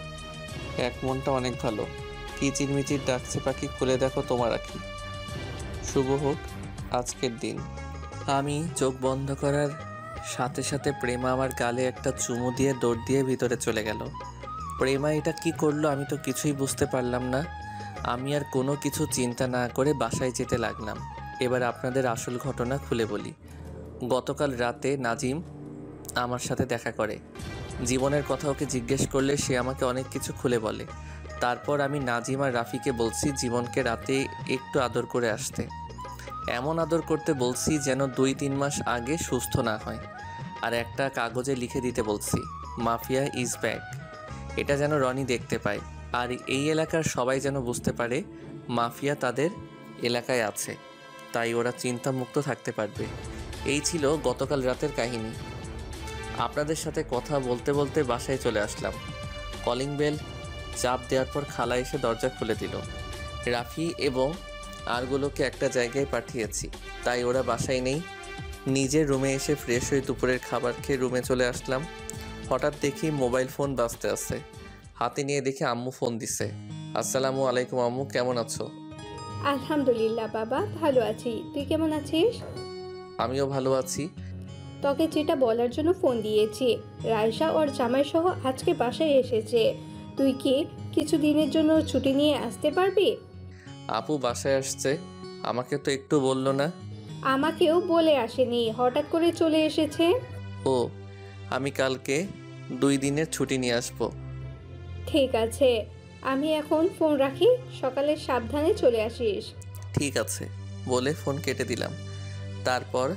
Speaker 1: এক মনটা অনেক ভালো। কিচিরমিচির ডাকছে পাখি, খুলে দেখো তোমার আঁখি। শুভ হোক আজকের দিন। আমি চোখ বন্ধ করার সাথে সাথে প্রেমা আমার গালে একটা চুমু দিয়ে দৌড় দিয়ে ভিতরে চলে গেল। প্রেমা এটা কি করলো আমি তো কিছুই বুঝতে পারলাম না। আমি আর কোনো কিছু চিন্তা না করে বাসায় যেতে লাগলাম। এবার আপনাদের আসল ঘটনা খুলে বলি। গতকাল রাতে নাজিম আমার সাথে দেখা করে। জীবনের কথা ওকে জিজ্ঞেস করলে সে আমাকে অনেক কিছু খুলে বলে। তারপর আমি নাজিম আর রাফিকে বলছি জীবনকে রাতে একটু আদর করে আসতে। এমন আদর করতে বলছি যেন 2-3 মাস আগে সুস্থ না হয়। আর একটা কাগজে লিখে দিতে বলছি, মাফিয়া ইজ ব্যাক। এটা যেন রনি দেখতে পায়, আর এই এলাকার সবাই যেন বুঝতে পারে মাফিয়া তাদের এলাকায় আছে, তাই ওরা চিন্তামুক্ত থাকতে পারবে। এই ছিল গতকাল রাতের কাহিনী। আপনাদের সাথে কথা বলতে বলতে বাসায় চলে আসলাম। কলিং বেল চাপ দেওয়ার পর খালা এসে দরজা খুলে দিল। রাফি এবং আরগুলোকে একটা জায়গায় পাঠিয়েছি, তাই ওরা বাসায় নেই। নিজের রুমে এসে ফ্রেশ হয়ে দুপুরের খাবার খেয়ে রুমে চলে আসলাম। হঠাৎ দেখি মোবাইল ফোন বাজতে আছে। হাতে নিয়ে দেখি আম্মু ফোন দিছে। আসসালামু আলাইকুম আম্মু, কেমন আছো?
Speaker 4: আলহামদুলিল্লাহ বাবা, ভালো আছি। তুই কেমন আছিস?
Speaker 1: আমিও ভালো আছি।
Speaker 4: তোকে যেটা বলার জন্য ফোন দিয়েছি, রাইসা ওর জামাই সহ আজকে বাসায় এসেছে। তুই কি কিছু দিনের জন্য ছুটি নিয়ে আসতে পারবি?
Speaker 1: আপু বাসায় আসছে, আমাকে তো একটু বললো না।
Speaker 4: আমাকেও বলে আসেনি, হঠাৎ করে চলে এসেছে।
Speaker 1: ও, আমি কালকে 2 দিনের ছুটি নিয়ে আসবো।
Speaker 4: ঠিক আছে, আমি এখন ফোন রাখি, সকালে সাবধানে চলে আসিস।
Speaker 1: ঠিক আছে বলে ফোন কেটে দিলাম। তারপর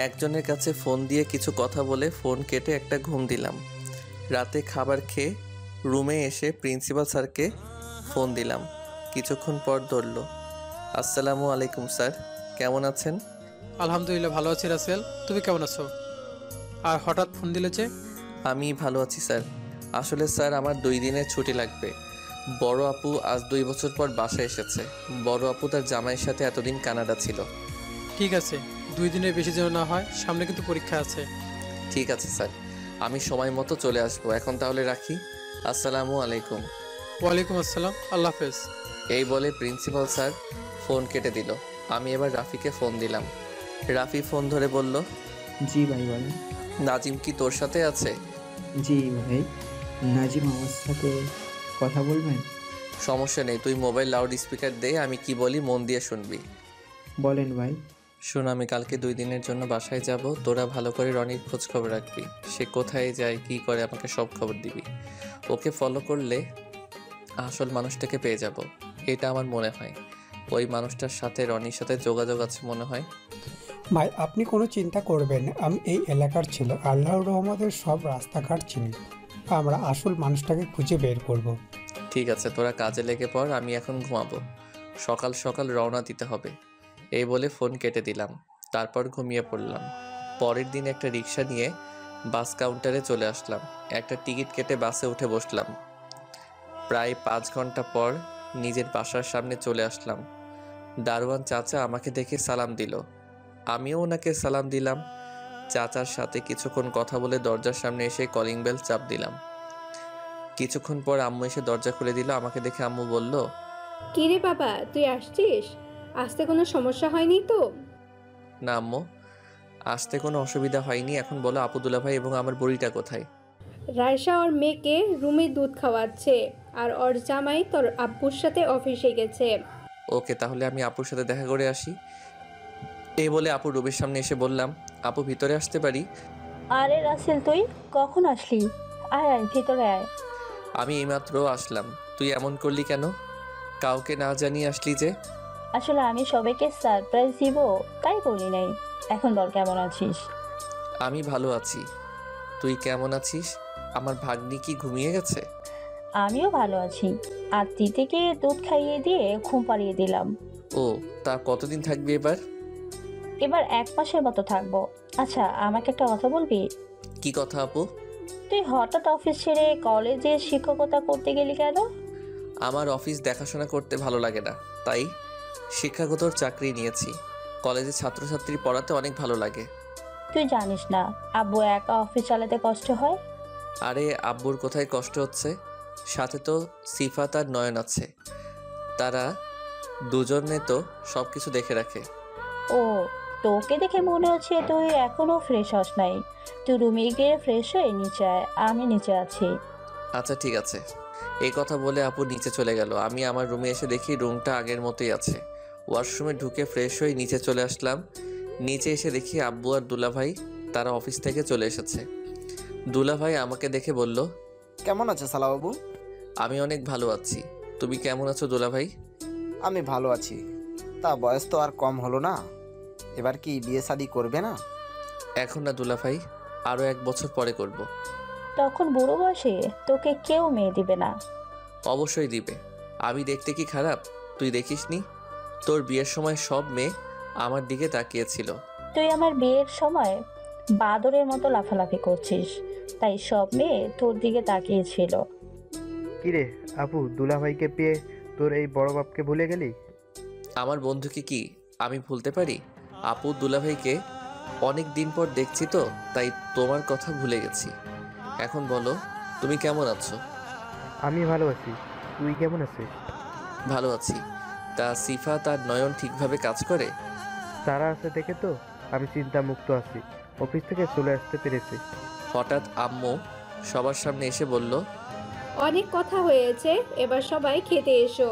Speaker 1: একজনের কাছে ফোন দিয়ে কিছু কথা বলে ফোন কেটে একটা ঘুম দিলাম। রাতে খাবার খেয়ে রুমে এসে প্রিন্সিপাল স্যারকে ফোন দিলাম। কিছুক্ষণ পর ধরলো। আসসালামু আলাইকুম স্যার, কেমন আছেন?
Speaker 2: আলহামদুলিল্লাহ ভালো আছি রাসেল, তুমি কেমন আছো? আর হঠাৎ ফোন দিলে যে?
Speaker 1: আমি ভালো আছি স্যার। আসলে স্যার আমার 2 দিনের ছুটি লাগবে। বড় আপু আজ 2 বছর পর বাসায় এসেছে। বড় আপু তার জামাইয়ের সাথে এতদিন কানাডা ছিল।
Speaker 2: ঠিক আছে, 2 দিনের বেশি যেন না হয়, সামনে কিন্তু পরীক্ষা আছে।
Speaker 1: ঠিক আছে স্যার, আমি সময় মতো চলে আসবো। এখন তাহলে রাখি। আসসালামু আলাইকুম।
Speaker 2: ওয়ালাইকুম আসসালাম, আল্লাহ হাফেজ।
Speaker 1: এই বলে প্রিন্সিপাল স্যার ফোন কেটে দিল। আমি এবার রাফিকে ফোন দিলাম। রাফি ফোন ধরে বলল,
Speaker 7: জি ভাই বলেন।
Speaker 1: নাজিম কি তোর সাথে আছে?
Speaker 7: জি ভাই, নাজিম আমার সাথে কথা বলবেন?
Speaker 1: সমস্যা নেই, তুই মোবাইল লাউড স্পিকার দে, আমি কি বলি মন দিয়ে শুনবি।
Speaker 7: বলেন ভাই।
Speaker 1: শোন, আমি কালকে 2 দিনের জন্য বাসায় যাব। তোরা ভালো করে রনির খোঁজ খবর রাখবি। সে কোথায় যায়, কি করে, আমাকে সব খবর দিবি। ওকে ফলো করলে আসল মানুষটাকে পেয়ে যাব, এটা আমার মনে হয়। ওই মানুষটার সাথে রনির সাথে যোগাযোগ আছে মনে হয়।
Speaker 9: ভাই আপনি কোনো চিন্তা করবেন না, আমি এই এলাকার ছিল, আল্লাহর রহমতের সব রাস্তাঘাট চিনি। আমরা আসল মানুষটাকে খুঁজে বের করব।
Speaker 1: ঠিক আছে, তোরা কাজে লেগে পড়, আমি এখন ঘুমাবো। সকাল সকাল রওনা দিতে হবে। এই বলে ফোন কেটে দিলাম। তারপর ঘুমিয়ে পড়লাম। পরের দিন একটা রিক্সা নিয়ে বাস কাউন্টারে চলে আসলাম। একটা টিকিট কেটে বাসে উঠে বসলাম। প্রায় 5 ঘন্টা পর নিজের বাসার সামনে চলে আসলাম। দারোয়ান চাচা আমাকে দেখে সালাম দিল। আমিও ওনাকে সালাম দিলাম। চাচার সাথে কিছুক্ষণ কথা বলে দরজার সামনে এসে কলিং বেল চাপ দিলাম। কিছুক্ষণ পর আম্মু এসে দরজা খুলে দিল। আমাকে দেখে আম্মু বলল,
Speaker 4: কিরে বাবা, তুই আসছিস? আসতে কোনো সমস্যা হয়নি তো?
Speaker 1: না আম্মু, আসতে কোনো অসুবিধা হয়নি। এখন বলো আপুদুল্লা ভাই এবং আমার বুড়িটা কোথায়?
Speaker 4: রায়শা ওর মেয়েকে রুমে দুধ খাওয়াচ্ছে, আর ওর জামাই তোর আব্বুর সাথে অফিসে গেছে।
Speaker 1: ওকে, তাহলে আমি আপুর সাথে দেখা করে আসি। এই বলে আপুর রুমের সামনে এসে বললাম, আপু ভিতরে আসতে পারি?
Speaker 10: আরে রাসেল, তুই কখন আসলি? আয় আয়, ভিতরে আয়।
Speaker 1: আমি এইমাত্র আসলাম। তুই এমন করলি কেন? কাউকে না জানিয়ে আসলি যে?
Speaker 10: আসলে আমি সবাইকে সারপ্রাইজ দিব, তাই বলি নাই। এখন বল, কেমন আছিস?
Speaker 1: আমি ভালো আছি। তুই কেমন আছিস? আমার ভাগ্নি কি ঘুমিয়ে গেছে?
Speaker 10: আমিও ভালো আছি। আর তিতিকে দুধ খাইয়ে দিয়ে ঘুম পাড়িয়ে দিলাম।
Speaker 1: ও, তা কতদিন থাকবি এবার?
Speaker 10: এবার 1 মাসের মতো থাকবো। আচ্ছা, আমাকে একটা কথা বলবি?
Speaker 1: কি কথা আপু?
Speaker 10: তুই হঠাৎ অফিস ছেড়ে কলেজে শিক্ষকতা করতে গেলি কেন?
Speaker 1: আমার অফিস দেখাশোনা করতে ভালো লাগে না, তাই শিক্ষাগত চাকরি নিয়েছি। কলেজে ছাত্রছাত্রী পড়াতে অনেক ভালো লাগে।
Speaker 10: তুই জানিস না আব্বু একা অফিস চালাতে কষ্ট হয়?
Speaker 1: আরে আব্বুর কোথায় কষ্ট হচ্ছে, সাথে তো সিফাত আর নয়ন আছে। তারা দুজনে তো সব কিছু দেখে রাখে।
Speaker 10: ও, তোকে দেখে মনে হচ্ছে তুই এখনো ফ্রেশ হস নাই। তুই রুমে গিয়ে ফ্রেশ হয়ে নিচে আয়, আমি নিচে আছি।
Speaker 1: আচ্ছা ঠিক আছে। এই কথা বলে আপু নিচে চলে গেল। আমি আমার রুমে এসে দেখি রুমটা আগের মতোই আছে। ওয়াশরুমে ঢুকে ফ্রেশ হয়ে নিচে চলে আসলাম। নিচে এসে দেখি আব্বু আর দুলাভাই তারা অফিস থেকে চলে এসেছে। দুলাভাই আমাকে দেখে বলল,
Speaker 11: কেমন আছো সালাবাবু?
Speaker 1: আমি অনেক ভালো আছি। তুমি কেমন আছো দুলাভাই?
Speaker 11: আমি ভালো আছি। তা বয়স তো আর কম হলো না, এবার কি বিয়ে শাদী করবে না?
Speaker 1: এখন না দুলাভাই, আরও 1 বছর পরে করব।
Speaker 10: তখন বুড়ো বয়সে তোকে কেউ মেয়ে দিবে না।
Speaker 1: অবশ্যই দিবে। আমি দেখতে কি খারাপ? তুই দেখিসনি? তোর বিয়ের সময় সব মেয়ে আমার দিকে তাকিয়েছিল।
Speaker 10: তুই আমার বিয়ের সময় বাদরের মতো লাফালাফি করছিস, তাই সব মেয়ে তোর দিকে তাকিয়েছিল।
Speaker 12: কিরে আপু, দুলাভাইকে পেয়ে তোর এই বড় বাপকে ভুলে গেলি?
Speaker 1: আমার বন্ধুকে কি আমি ভুলতে পারি? আপু দুলাভাইকে অনেক দিন পর দেখছি তো, তাই তোমার কথা ভুলে গেছি। এখন বলো, তুমি কেমন আছো?
Speaker 12: আমি ভালো আছি, তুই কেমন আছিস?
Speaker 1: ভালো আছি। তা সিফাত আর নয়ন ঠিকভাবে কাজ করে?
Speaker 12: তারা আছে দেখে তো আমি চিন্তামুক্ত আছি, অফিস থেকে চলে আসতে পেরেছি।
Speaker 1: হঠাৎ আম্মু সবার সামনে এসে বলল,
Speaker 4: অনেক কথা হয়েছে, এবার সবাই খেতে এসো।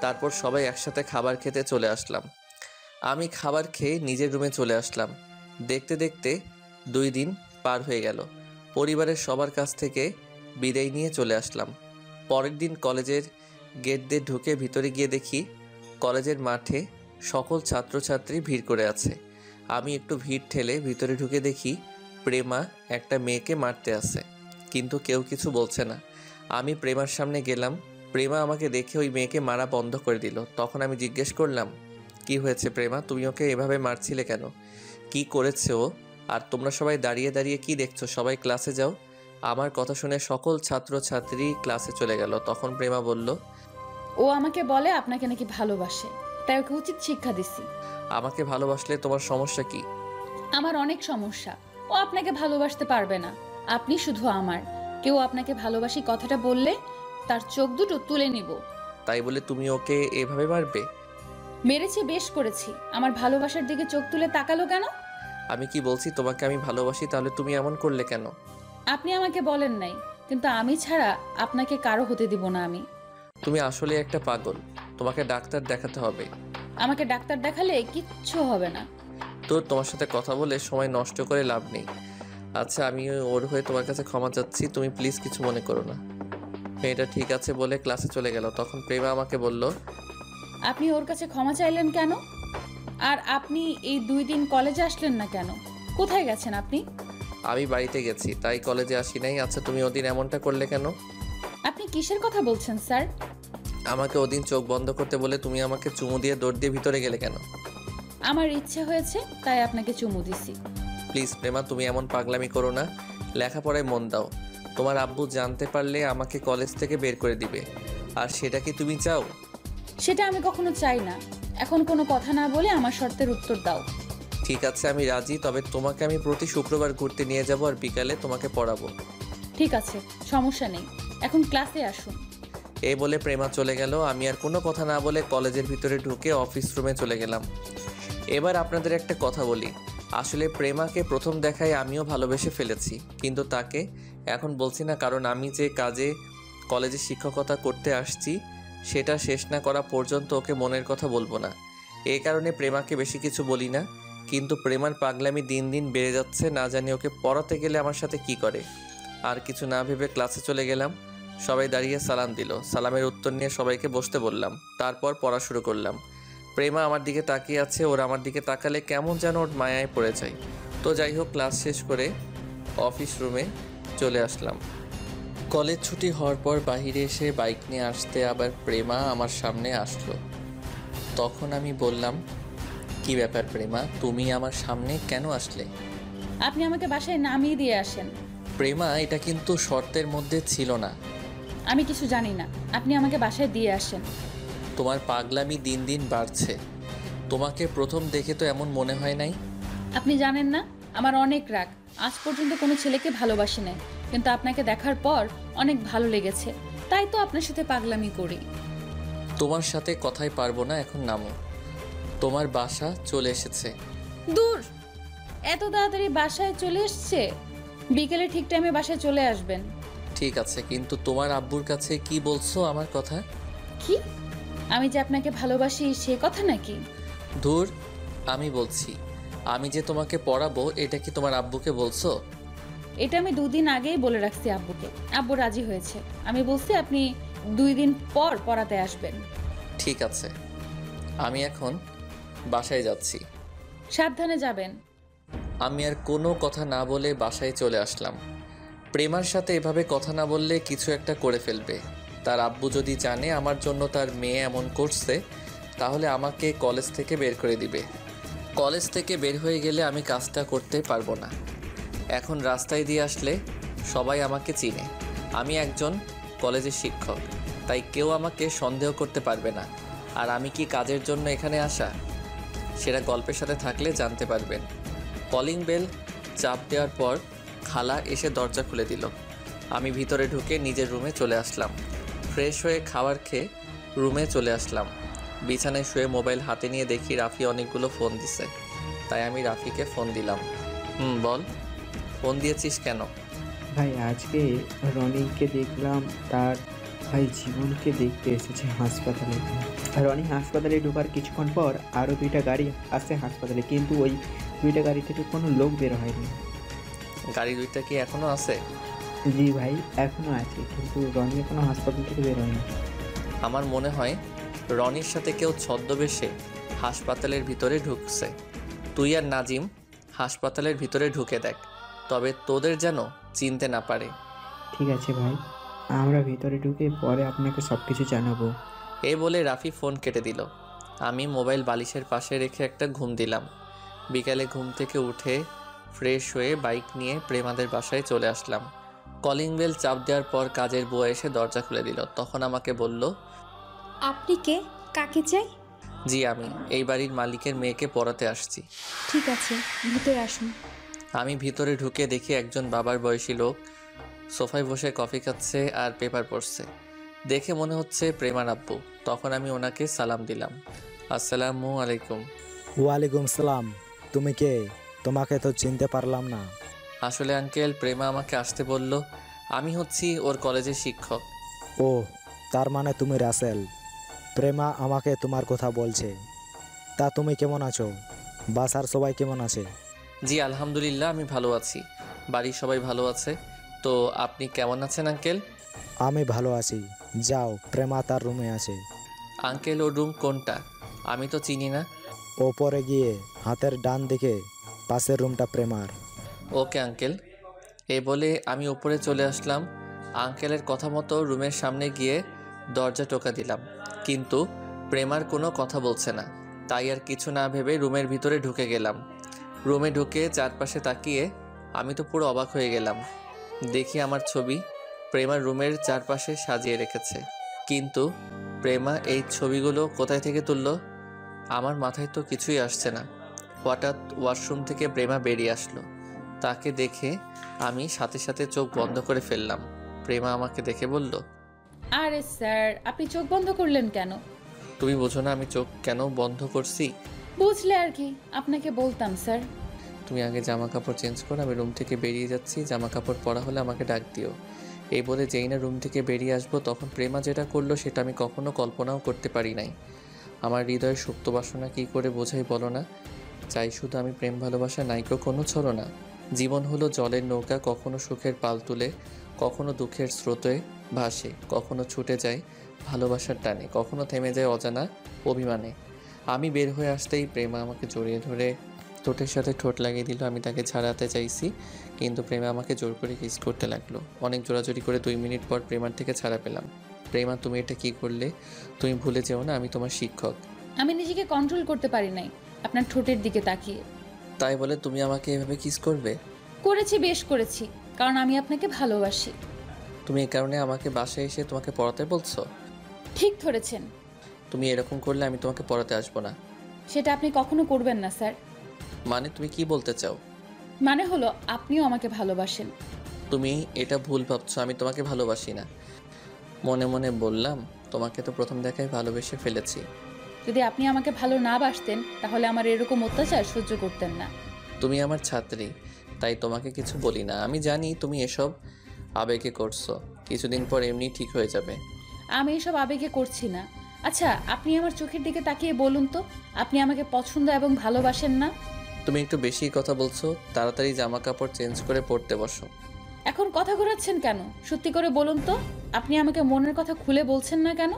Speaker 1: তারপর সবাই একসাথে খাবার খেতে চলে আসলাম। আমি খাবার খেয়ে নিজের রুমে চলে আসলাম। দেখতে দেখতে 2 দিন পার হয়ে গেল। পরিবারের সবার কাছ থেকে বিদায় নিয়ে চলে আসলাম। পরের দিন কলেজের গেট দিয়ে ঢুকে ভিতরে গিয়ে দেখি কলেজের মাঠে সকল ছাত্রছাত্রী ভিড় করে আছে। আমি একটু ভিড় ঠেলে ভিতরে ঢুকে দেখি প্রেমা একটা মেয়েকে মারতে আছে, কিন্তু কেউ কিছু বলছে না। আমি প্রেমার সামনে গেলাম। প্রেমা আমাকে দেখে ওই মেয়েকে মারা বন্ধ করে দিল। তখন আমি জিজ্ঞেস করলাম, কি হয়েছে প্রেমা, তুমি ওকে এভাবে মারছিলে কেন? কি করেছে ও? আর তোমরা সবাই দাঁড়িয়ে দাঁড়িয়ে কি দেখছো? সবাই ক্লাসে যাও। আমার কথা শুনে সকল ছাত্রছাত্রী ক্লাসে চলে গেল। তখন প্রেমা বলল,
Speaker 3: ও আমাকে বলে আপনাকে নাকি ভালোবাসে, তাই ওকে উচিত শিক্ষা দিছি।
Speaker 1: আমাকে ভালোবাসলে তোমার সমস্যা কি?
Speaker 3: আমার অনেক সমস্যা। ও আপনাকে ভালোবাসতে পারবে না, আপনি শুধু আমার। কেউ আপনাকে ভালোবাসি কথাটা বললে তার চোখ দুটো তুলে নিব।
Speaker 1: তাই বলে তুমি ওকে এভাবে মারবে?
Speaker 3: মেরেছি, বেশ করেছি। আমার ভালোবাসার দিকে চোখ তুলে তাকালো কেন?
Speaker 1: আমি কি বলছি তোমাকে আমি ভালোবাসি, তাহলে তুমি এমন করলে কেন?
Speaker 3: আপনি আমাকে বলেন নাই, কিন্তু আমি ছাড়া আপনাকে কারো হতে দিব না আমি।
Speaker 1: তুমি আসলে একটা পাগল, তোমাকে ডাক্তার দেখাতে হবে।
Speaker 3: আমাকে ডাক্তার দেখালে কিচ্ছু হবে না।
Speaker 1: তো তোমার সাথে কথা বলে সময় নষ্ট করে লাভ নেই। আচ্ছা, আমি ওর হয়ে তোমার কাছে ক্ষমা চাচ্ছি, তুমি প্লিজ কিছু মনে করো না। মেয়েটা ঠিক আছে বলে ক্লাসে চলে গেল। তখন প্রেমা আমাকে বলল,
Speaker 3: আপনি ওর কাছে ক্ষমা চাইলেন কেন? আর আপনি এই 2 দিন কলেজে আসলেন না কেন? কোথায় গেছেন আপনি?
Speaker 1: আমি বাড়িতে গেছি, তাই কলেজে আসি নাই। আচ্ছা, তুমি ওদিন এমনটা করলে কেন?
Speaker 3: আপনি কিসের কথা বলছেন স্যার?
Speaker 1: আমাকে ওদিন চোখ বন্ধ করতে বলে তুমি আমাকে চুমু দিয়ে দৌড় দিয়ে ভিতরে গেলে কেন?
Speaker 3: আমার ইচ্ছে হয়েছে তাই আপনাকে চুমু দিছি।
Speaker 1: প্লিজ প্রেমা, তুমি এমন পাগলামি করো না। লেখাপড়ায় মন দাও। তোমার আব্বু জানতে পারলে আমাকে কলেজ থেকে বের করে দিবে। আর সেটা কি তুমি চাও?
Speaker 3: সেটা আমি কখনো চাই না। এখন কোনো কথা না বলে আমার শর্তের উত্তর দাও।
Speaker 1: ঠিক আছে, আমি রাজি। তবে তোমাকে আমি প্রতি শুক্রবার ঘুরতে নিয়ে যাব আর বিকালে তোমাকে পড়াবো।
Speaker 3: ঠিক আছে, সমস্যা নেই। এখন ক্লাসে আসুন।
Speaker 1: এই বলে প্রেমা চলে গেল। আমি আর কোনো কথা না বলে কলেজের ভিতরে ঢুকে অফিস রুমে চলে গেলাম। এবার আপনাদের একটা কথা বলি। আসলে প্রেমাকে প্রথম দেখায় আমিও ভালোবেসে ফেলেছি, কিন্তু তাকে এখন বলছি না, কারণ আমি যে কাজে কলেজে শিক্ষকতা করতে আসছি সেটা শেষ না করা পর্যন্ত ওকে মনের কথা বলবো না। এই কারণে প্রেমাকে বেশি কিছু বলি না। কিন্তু প্রেমার পাগলামি দিন দিন বেড়ে যাচ্ছে, না জানি ওকে পড়াতে গেলে আমার সাথে কি করে। আর কিছু না ভেবে ক্লাসে চলে গেলাম। সবাই দাঁড়িয়ে সালাম দিল। সালামের উত্তর নিয়ে সবাইকে বসতে বললাম। তারপর পড়া শুরু করলাম। প্রেমা আমার দিকে তাকিয়ে আছে, ওর আমার দিকে তাকালে কেমন যেন ওর মায়ায় পড়ে যায়। তো যাই হোক, ক্লাস শেষ করে অফিস রুমে চলে আসলাম। কলেজ ছুটি হওয়ার পর বাহিরে এসে বাইক নিয়ে আসতে আবার প্রেমা আমার সামনে আসলো। তখন আমি বললাম, কি ব্যাপার প্রেমা, তুমি আমার সামনে কেন আসলে?
Speaker 3: আপনি আমাকে বাসায় নামিয়ে দিয়ে আসেন।
Speaker 1: প্রেমা, এটা কিন্তু শর্তের মধ্যে ছিল না।
Speaker 3: আমি কিছু জানি না, আপনি আমাকে বাসায় দিয়ে আসেন।
Speaker 1: তোমার পাগলামি দিন দিন বাড়ছে। তোমাকে প্রথম দেখে তো এমন মনে হয় নাই।
Speaker 3: আপনি জানেন না, আমার অনেক রাগ। আজ পর্যন্ত কোনো ছেলেকে ভালোবাসি নাই, কিন্তু আপনাকে দেখার পর অনেক ভালো লেগেছে, তাই তো আপনার সাথে পাগলামি করি।
Speaker 1: তোমার সাথে কথাই পারবো না, এখন নামো। তোমার বাসা চলে এসেছে।
Speaker 3: দূর, এত তাড়াতাড়ি বাসায় চলে এসছে? বিকেলে ঠিক টাইমে বাসায় চলে আসবেন।
Speaker 1: ঠিক আছে, কিন্তু তোমার আব্বুর কাছে কি বলছো আমার কথা?
Speaker 3: কি? আমি যে আপনাকে ভালোবাসি সে কথা নাকি?
Speaker 1: ধুর, আমি বলছি, আমি যে তোমাকে পড়াবো এটা কি তোমার আব্বুকে বলছো?
Speaker 3: এটা আমি 2 দিন আগেই বলে রাখছি আব্বুকে। আব্বু রাজি হয়েছে। আমি বলছি আপনি 2 দিন পর পড়াতে আসবেন।
Speaker 1: ঠিক আছে, আমি এখন বাসায় যাচ্ছি।
Speaker 3: সাবধানে যাবেন।
Speaker 1: আমি আর কোনো কথা না বলে বাসায় চলে আসলাম। প্রেমার সাথে এভাবে কথা না বললে কিছু একটা করে ফেলবে। তার আব্বু যদি জানে আমার জন্য তার মেয়ে এমন করছে, তাহলে আমাকে কলেজ থেকে বের করে দিবে। কলেজ থেকে বের হয়ে গেলে আমি কাজটা করতে পারবো না। এখন রাস্তায় দিয়ে আসলে সবাই আমাকে চিনে। আমি একজন কলেজের শিক্ষক, তাই কেউ আমাকে সন্দেহ করতে পারবে না। আর আমি কি কাজের জন্য এখানে আসা, সেটা গল্পের সাথে থাকলে জানতে পারবেন। কলিং বেল চাপ দেওয়ার পর খালা এসে দরজা খুলে দিল। আমি ভিতরে ঢুকে নিজের রুমে চলে আসলাম। ফ্রেশ হয়ে খাবার খেয়ে রুমে চলে আসলাম। বিছানায় শুয়ে মোবাইল হাতে নিয়ে দেখি রাফি অনেকগুলো ফোন দিছে, তাই আমি রাফিকে ফোন দিলাম। বল, ফোন দিয়েছিস কেন?
Speaker 7: ভাই আজকে রনিকে দেখলাম তার ভাই জীবনকে দেখতে এসেছে হাসপাতালে। রনি হাসপাতালে ঢোকার কিছুক্ষণ পর আরও 2টা গাড়ি আসছে হাসপাতালে, কিন্তু ওই 2টা গাড়ি থেকে কোনো লোক বের হয়নি।
Speaker 1: গাড়ি 2টা কি এখনো আছে?
Speaker 7: জি ভাই এখনও আছে, কিন্তু রনি এখনও হাসপাতাল থেকে বের হয়নি।
Speaker 1: আমার মনে হয় রনির সাথে কেউ ছদ্মবেশে হাসপাতালের ভিতরে ঢুকছে। তুই আর নাজিম হাসপাতালের ভিতরে ঢুকে দেখ, তবে তোদের যেন চিনতে না পারে।
Speaker 7: ঠিক আছে ভাই, আমরা ভিতরে ঢুকে পরে আপনাকে সব কিছু জানাবো।
Speaker 1: এই বলে রাফি ফোন কেটে দিল। আমি মোবাইল বালিশের পাশে রেখে একটা ঘুম দিলাম। বিকালে ঘুম থেকে উঠে ফ্রেশ হয়ে বাইক নিয়ে প্রেমাদের বাসায় চলে আসলাম। কলিং বেল চাপ দেওয়ার পর কাজের বুয়া এসে দরজা খুলে দিল। তখন আমাকে বলল,
Speaker 13: আপনি কে? কাকে চাই?
Speaker 1: জি আমি এই বাড়ির মালিকের মেয়েকে পড়াতে আসছি।
Speaker 13: ঠিক আছে, ভিতরে আসুন।
Speaker 1: আমি ভিতরে ঢুকে দেখি একজন বাবার বয়সী লোক সোফায় বসে কফি খাচ্ছে আর পেপার পড়ছে। দেখে মনে হচ্ছে প্রেমার আব্বু। তখন আমি ওনাকে সালাম দিলাম, আসসালামু আলাইকুম।
Speaker 14: ওয়ালাইকুম সালাম। তুমি কে? তোমাকে তো চিনতে পারলাম না।
Speaker 1: আসলে আঙ্কেল, প্রেমা আমাকে আসতে বলল। আমি হচ্ছি ওর কলেজের শিক্ষক।
Speaker 14: ও, তার মানে তুমি রাসেল। প্রেমা আমাকে তোমার কথা বলছে। তা তুমি কেমন আছো? বাসার সবাই কেমন আছে?
Speaker 1: জি আলহামদুলিল্লাহ, আমি ভালো আছি। বাড়ির সবাই ভালো আছে। তো আপনি কেমন আছেন আঙ্কেল?
Speaker 14: আমি ভালো আছি। যাও, প্রেমা তার রুমে আছে।
Speaker 1: আঙ্কেল, ওর রুম কোনটা? আমি তো চিনি না।
Speaker 14: ওপরে গিয়ে হাতের ডান দিকে পাশের রুমটা প্রেমার।
Speaker 1: Okay uncle. এই বলে আমি উপরে চলে আসলাম। আঙ্কেলের কথা মতো রুমের সামনে গিয়ে দরজা টোকা দিলাম, কিন্তু প্রেমার কোনো কথা বলছে না। তাই আর কিছু না ভেবে রুমের ভিতরে ঢুকে গেলাম। রুমে ঢুকে চারপাশে তাকিয়ে আমি তো পুরো অবাক হয়ে গেলাম। দেখি আমার ছবি প্রেমার রুমের চারপাশে সাজিয়ে রেখেছে। কিন্তু প্রেমা এই ছবিগুলো কোথায় থেকে তুললো? আমার মাথায় তো কিছুই আসছে না। হঠাৎ ওয়াশরুম থেকে প্রেমা বেরিয়ে আসলো। তাকে দেখে আমি সাথে সাথে চোখ বন্ধ করে ফেললাম। প্রেমা আমাকে দেখে বলল,
Speaker 3: আরে স্যার, আপনি চোখ বন্ধ করলেন কেন?
Speaker 1: তুমি বোঝো না আমি চোখ কেন বন্ধ করছি?
Speaker 3: বুঝলে আর কি, আপনাকে বলতাম স্যার।
Speaker 1: তুমি আগে জামা কাপড় চেঞ্জ করো, আমি রুম থেকে বেরিয়ে যাচ্ছি। জামা কাপড় পরা হলে আমাকে ডাক দিও। এই বলে যেই না রুম থেকে বেরিয়ে আসবো, তখন প্রেমা যেটা করলো সেটা আমি কখনো কল্পনাও করতে পারি নাই। আমার হৃদয়ের সুপ্ত বাসনা কী করে বোঝাই বলো না। চাই শুধু আমি প্রেম ভালোবাসা নাইকো কোনো ছলনা। জীবন হলো জলের নৌকা, কখনো সুখের পাল তুলে, কখনো দুঃখের স্রোতে ভাসে, কখনো ছুটে যায় ভালোবাসার টানে, কখনো থেমে যায় অজানা অভিমানে। আমি বের হয়ে আসতেই প্রেমা আমাকে জড়িয়ে ধরে ঠোঁটের সাথে ঠোঁট লাগিয়ে দিল। আমি তাকে ছাড়াতে চাইছি, কিন্তু প্রেমা আমাকে জোর করে কিস করতে লাগলো। অনেক জোরাজোরি করে 2 মিনিট পর প্রেমার থেকে ছাড়া পেলাম। প্রেমা, তুমি এটা কি করলে? তুমি ভুলে যেও না আমি তোমার শিক্ষক।
Speaker 3: আমি নিজেকে কন্ট্রোল করতে পারি নাই আপনার ঠোঁটের দিকে তাকিয়ে।
Speaker 1: তাই বলে তুমি আমাকে এভাবে কিস করবে?
Speaker 3: করেছি, বেশ করেছি, কারণ আমি আপনাকে ভালোবাসি।
Speaker 1: তুমি এই কারণে আমাকে বাসায় এসে তোমাকে পড়াতে বলছো?
Speaker 3: ঠিক ধরেছেন।
Speaker 1: তুমি এরকম করলে আমি তোমাকে পড়াতে আসবো না।
Speaker 3: সেটা আপনি কখনো করবেন না স্যার।
Speaker 1: মানে তুমি কি বলতে চাও?
Speaker 3: মানে হলো আপনিও আমাকে ভালোবাসেন।
Speaker 1: তুমি এটা ভুল ভাবছো, আমি তোমাকে ভালোবাসি না। মনে মনে বললাম, তোমাকে তো প্রথম দেখায় ভালোবেসে ফেলেছি।
Speaker 3: যদি আপনি আমাকে ভালো না বাসতেন তাহলে আমার এরকম অত্যাচার সহ্য করতেন না।
Speaker 1: তুমি আমার ছাত্রী, তাই তোমাকে কিছু বলি না। আমি জানি তুমি এসব আবেগে করছো, কিছুদিন পর এমনি ঠিক হয়ে যাবে।
Speaker 3: আমি এসব আবেগে করছি না। আচ্ছা, আপনি আমার চোখের দিকে তাকিয়ে বলুন তো, আপনি আমাকে পছন্দ এবং ভালোবাসেন না?
Speaker 1: তুমি একটু বেশি কথা বলছো। তাড়াতাড়ি জামা কাপড় চেঞ্জ করে পড়তে বসো।
Speaker 3: এখন কথা ঘোরাচ্ছেন কেন? সত্যি করে বলুন তো, আপনি আমাকে মনের কথা খুলে বলছেন না কেন?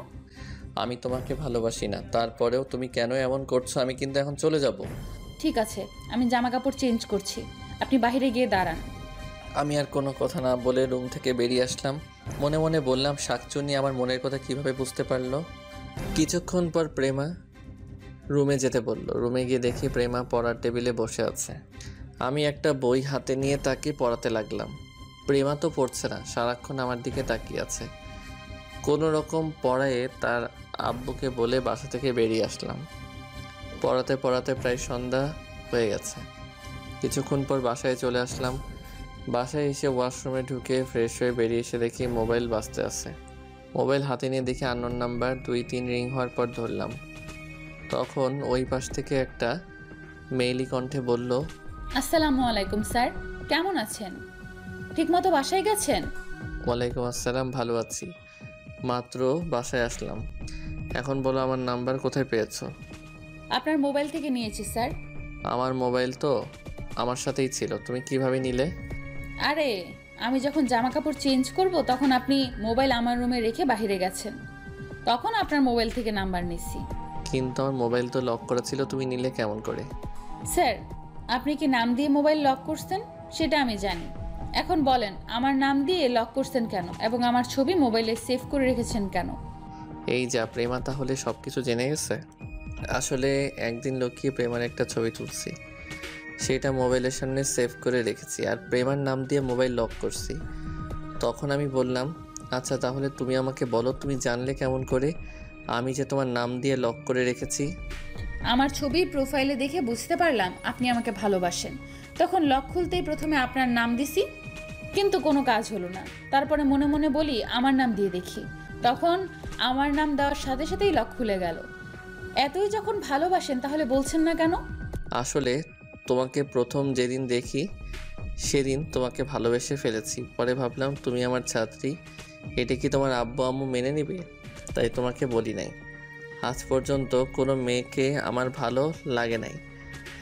Speaker 1: আমি তোমাকে ভালোবাসি না, তারপরেও তুমি কেন এমন করছো? আমি কিন্তু এখন চলে যাব।
Speaker 3: ঠিক আছে, আমি জামা কাপড় চেঞ্জ করছি, আপনি বাইরে গিয়ে দাঁড়ান।
Speaker 1: আমি আর কোনো কথা না বলে রুম থেকে বেরিয়ে আসলাম। মনে মনে বললাম, শাকচুন্নি আমার মনের কথা কিভাবে বুঝতে পারলো। কিছুক্ষণ পর প্রেমা রুমে যেতে বলল। রুমে গিয়ে দেখি প্রেমা পড়ার টেবিলে বসে আছে। আমি একটা বই হাতে নিয়ে তাকে পড়াতে লাগলাম। প্রেমা তো পড়ছে না, সারাক্ষণ আমার দিকে তাকিয়ে আছে। কোনো রকম পড়ায়ে তার আব্বুকে বলে বাসা থেকে বেরিয়ে আসলাম। পড়াতে পড়াতে প্রায় সন্ধ্যা হয়ে গেছে। কিছুক্ষণ পর বাসায় চলে আসলাম। বাসায় এসে ওয়াশরুমে ঢুকে ফ্রেশ হয়ে বেরিয়ে এসে দেখি মোবাইল বাজতে আছে। মোবাইল হাতে নিয়ে দেখি আননোন নাম্বার। 2-3 রিং হওয়ার পর ধরলাম। তখন ওই পাশ থেকে একটা মেইলি কণ্ঠে বলল,
Speaker 3: আসসালামু আলাইকুম স্যার, কেমন আছেন? ঠিকমতো বাসায় গেছেন?
Speaker 1: ওয়ালাইকুম আসসালাম, ভালো আছি। মাত্র বাসায় আসলাম। এখন বলো আমার নাম্বার কোথায় পেয়েছো?
Speaker 3: আপনার মোবাইল থেকে নিয়েছি স্যার।
Speaker 1: আমার মোবাইল তো আমার সাথেই ছিল, তুমি কিভাবে নিলে?
Speaker 3: আরে আমি যখন জামা কাপড় চেঞ্জ করব তখন আপনি মোবাইল আমার রুমে রেখে বাইরে গেছেন, তখন আপনার মোবাইল থেকে নাম্বার নিছি।
Speaker 1: কিন্তু আমার মোবাইল তো লক করা ছিল, তুমি নিলে কেমন করে?
Speaker 3: স্যার আপনি কি নাম দিয়ে মোবাইল লক করছেন সেটা আমি জানি। এখন বলেন আমার নাম দিয়ে লক করছেন কেন এবং আমার ছবি মোবাইলে সেভ করে রেখেছেন কেন?
Speaker 1: এই যা, প্রেমা তাহলে সব কিছু জেনে গেছে। আসলে একদিন লুকিয়ে প্রেমার একটা ছবি তুলছি, সেটা মোবাইলের সামনে সেভ করে রেখেছি আর প্রেমার নাম দিয়ে মোবাইল লক করছি। তখন আমি বললাম, আচ্ছা তাহলে তুমি আমাকে বলো, তুমি জানলে কেমন করে আমি যে তোমার নাম দিয়ে লক করে রেখেছি?
Speaker 3: আমার ছবি প্রোফাইলে দেখে বুঝতে পারলাম আপনি আমাকে ভালোবাসেন, তখন লক খুলতেই প্রথমে আপনার নাম দিছি, কিন্তু কোনো কাজ হলো না। তারপরে মনে মনে বলি আমার নাম দিয়ে দেখি, তখন আমার নাম দেওয়ার সাথে সাথেই লক খুলে গেল। এতই যখন ভালোবাসেন তাহলে বলছেন না কেন?
Speaker 1: আসলে তোমাকে প্রথম যেদিন দেখি সেদিন তোমাকে ভালোবেসে ফেলেছি, পরে ভাবলাম তুমি আমার ছাত্রী, এটা কি তোমার আব্বু আম্মু মেনে নেবে, তাই তোমাকে বলি নাই। আজ পর্যন্ত কোনো মেয়েকে আমার ভালো লাগে নাই,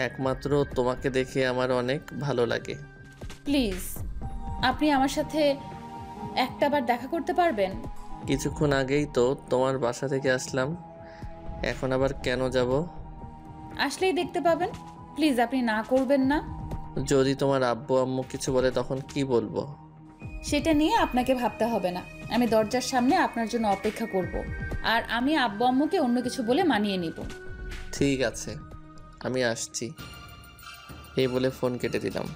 Speaker 1: একমাত্র তোমাকে দেখে আমার অনেক ভালো লাগে।
Speaker 3: প্লিজ আপনি আমার সাথে একটাবার দেখা করতে পারবেন?
Speaker 1: কিছুক্ষণ আগেই তো তোমার বাসা থেকে আসলাম, এখন আবার কেন যাব?
Speaker 3: আসলেই দেখতে পাবেন, প্লিজ আপনি না করবেন না।
Speaker 1: যদি তোমার আব্বু আম্মু কিছু বলে তখন কি বলবো?
Speaker 3: সেটা নিয়ে আপনাকে ভাবতে হবে না, আমি দরজার সামনে আপনার জন্য অপেক্ষা করব, আর আমি আব্বু আম্মুকে অন্য কিছু বলে মানিয়ে নিব।
Speaker 1: ঠিক আছে, আমি আসছি, এই বলে ফোন কেটে দিলাম।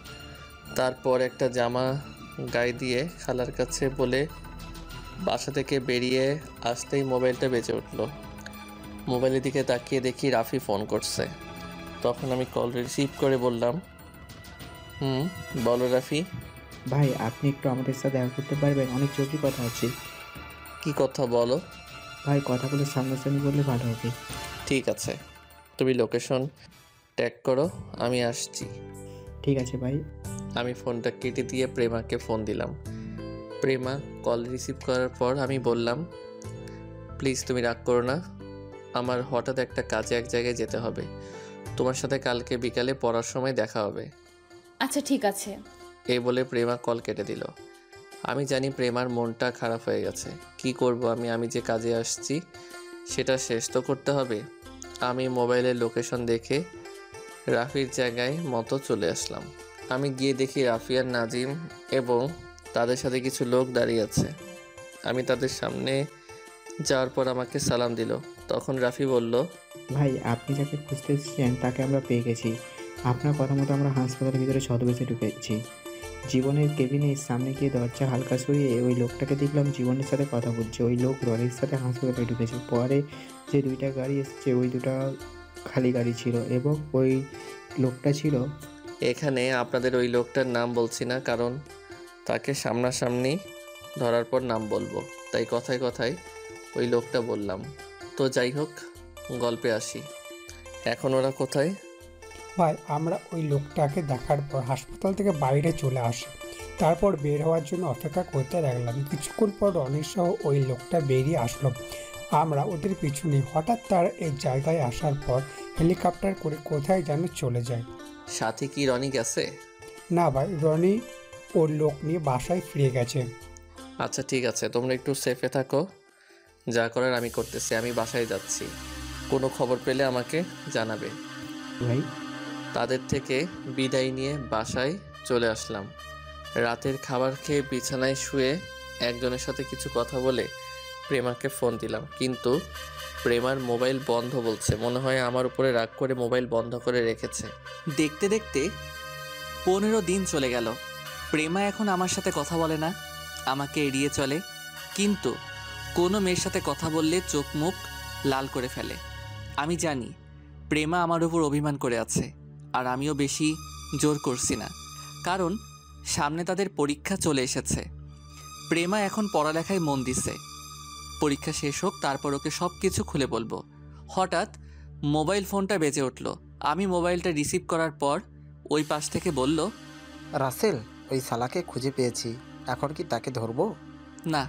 Speaker 1: তারপর একটা জামা গায়ে দিয়ে খালার কাছে বলে বাসা থেকে বেরিয়ে আসতেই মোবাইলটা বেজে উঠল। মোবাইলের দিকে তাকিয়ে দেখি রাফি ফোন করছে। তখন আমি কল রিসিভ করে বললাম, বলো রাফি।
Speaker 7: ভাই আপনি একটু আমাদের সাথে দেখা করতে পারবেন? অনেক জরুরি কথা আছে।
Speaker 1: কি কথা বলো?
Speaker 7: ভাই কথাগুলো সামনাসামনি বললে ভালো হবে।
Speaker 1: ঠিক আছে, তুমি লোকেশন ট্যাগ করো, আমি আসছি।
Speaker 7: ঠিক আছে ভাই।
Speaker 1: আমি ফোনটা কেটে দিয়ে প্রেমাকে ফোন দিলাম। প্রেমা কল রিসিভ করার পর আমি বললাম, প্লিজ তুমি রাগ করো না, আমার হঠাৎ একটা কাজে এক জায়গায় যেতে হবে, তোমার সাথে কালকে বিকালে পড়ার সময় দেখা হবে।
Speaker 3: আচ্ছা ঠিক আছে।
Speaker 1: এই বলে প্রেমা কল কেটে দিল। আমি জানি প্রেমার মনটা খারাপ হয়ে গেছে, কি করব আমি যে কাজে আসছি সেটা শেষ তো করতে হবে। আমি মোবাইলের লোকেশন দেখে রাফির জায়গায় মতো চলে আসলাম। আমি গিয়ে দেখি রাফি আর নাজিম এবং তাদের সাথে কিছু লোক দাঁড়িয়ে আছে। আমি তাদের সামনে যাওয়ার পর আমাকে সালাম দিল। তখন রাফি বলল,
Speaker 7: ভাই আপনি যাকে খুঁজতে এসেছেন তাকে আমরা পেয়ে গেছি। আপনার কথা মতো আমরা হাসপাতালের ভিতরে ছদ্মবেশে ঢুকেছি। জীবনের কেবিনের সামনে গিয়ে দরজা হালকা সরিয়ে ওই লোকটাকে দেখলাম জীবনের সাথে কথা বলছে। ওই লোক রনির সাথে হাসপাতালে ঢুকেছে। পরে যে দুইটা গাড়ি এসেছে ওই দুটা খালি গাড়ি ছিল এবং ওই লোকটা ছিল
Speaker 1: এখানে। আপনাদের ওই লোকটার নাম বলছি না, কারণ তাকে সামনাসামনি ধরার পর নাম বলবো, তাই কথায় কথায় ওই লোকটা বললাম। তো যাই হোক, গল্পে আসি। এখন ওরা কোথায়?
Speaker 9: ভাই আমরা ওই লোকটাকে দেখার পর হাসপাতাল থেকে বাইরে চলে আসি, তারপর বের হওয়ার জন্য অপেক্ষা করতে লাগলাম। কিছুক্ষণ পর রনির সহ ওই লোকটা বেরিয়ে আসলো। আমরা ওদের পিছনে। হঠাৎ তার এই জায়গায় আসার পর হেলিকপ্টার করে কোথায় যেন চলে যায়।
Speaker 1: সাথে কি রনি গেছে?
Speaker 9: না ভাই, রনি ওর লোক নিয়ে বাসায় ফিরে গেছে।
Speaker 1: আচ্ছা ঠিক আছে, তোমরা একটু সেফে থাকো, যা করার আমি করতেছি। আমি বাসায় যাচ্ছি, কোনো খবর পেলে আমাকে জানাবে।
Speaker 7: ভাই
Speaker 1: তাদের থেকে বিদায় নিয়ে বাসায় চলে আসলাম। রাতের খাবার খেয়ে বিছানায় শুয়ে একজনের সাথে কিছু কথা বলে প্রেমাকে ফোন দিলাম, কিন্তু প্রেমার মোবাইল বন্ধ বলছে। মনে হয় আমার উপরে রাগ করে মোবাইল বন্ধ করে রেখেছে।
Speaker 15: দেখতে দেখতে 15 দিন চলে গেল। প্রেমা এখন আমার সাথে কথা বলে না, আমাকে এড়িয়ে চলে, কিন্তু কোনো মেয়ের সাথে কথা বললে চোখ মুখ লাল করে ফেলে। আমি জানি প্রেমা আমার উপর অভিমান করে আছে, আর আমিও বেশি জোর করছি না, কারণ সামনে তাদের পরীক্ষা চলে এসেছে। প্রেমা এখন পড়ালেখায় মন দিছে, পরীক্ষা শেষ হোক তারপর ওকে সব কিছু খুলে বলবো। হঠাৎ মোবাইল ফোনটা বেজে উঠল। আমি মোবাইলটা রিসিভ করার পর ওই পাশ থেকে বলল,
Speaker 11: রাসেল ওই শালাকে খুঁজে পেয়েছি, এখন কি তাকে ধরবো?
Speaker 15: না,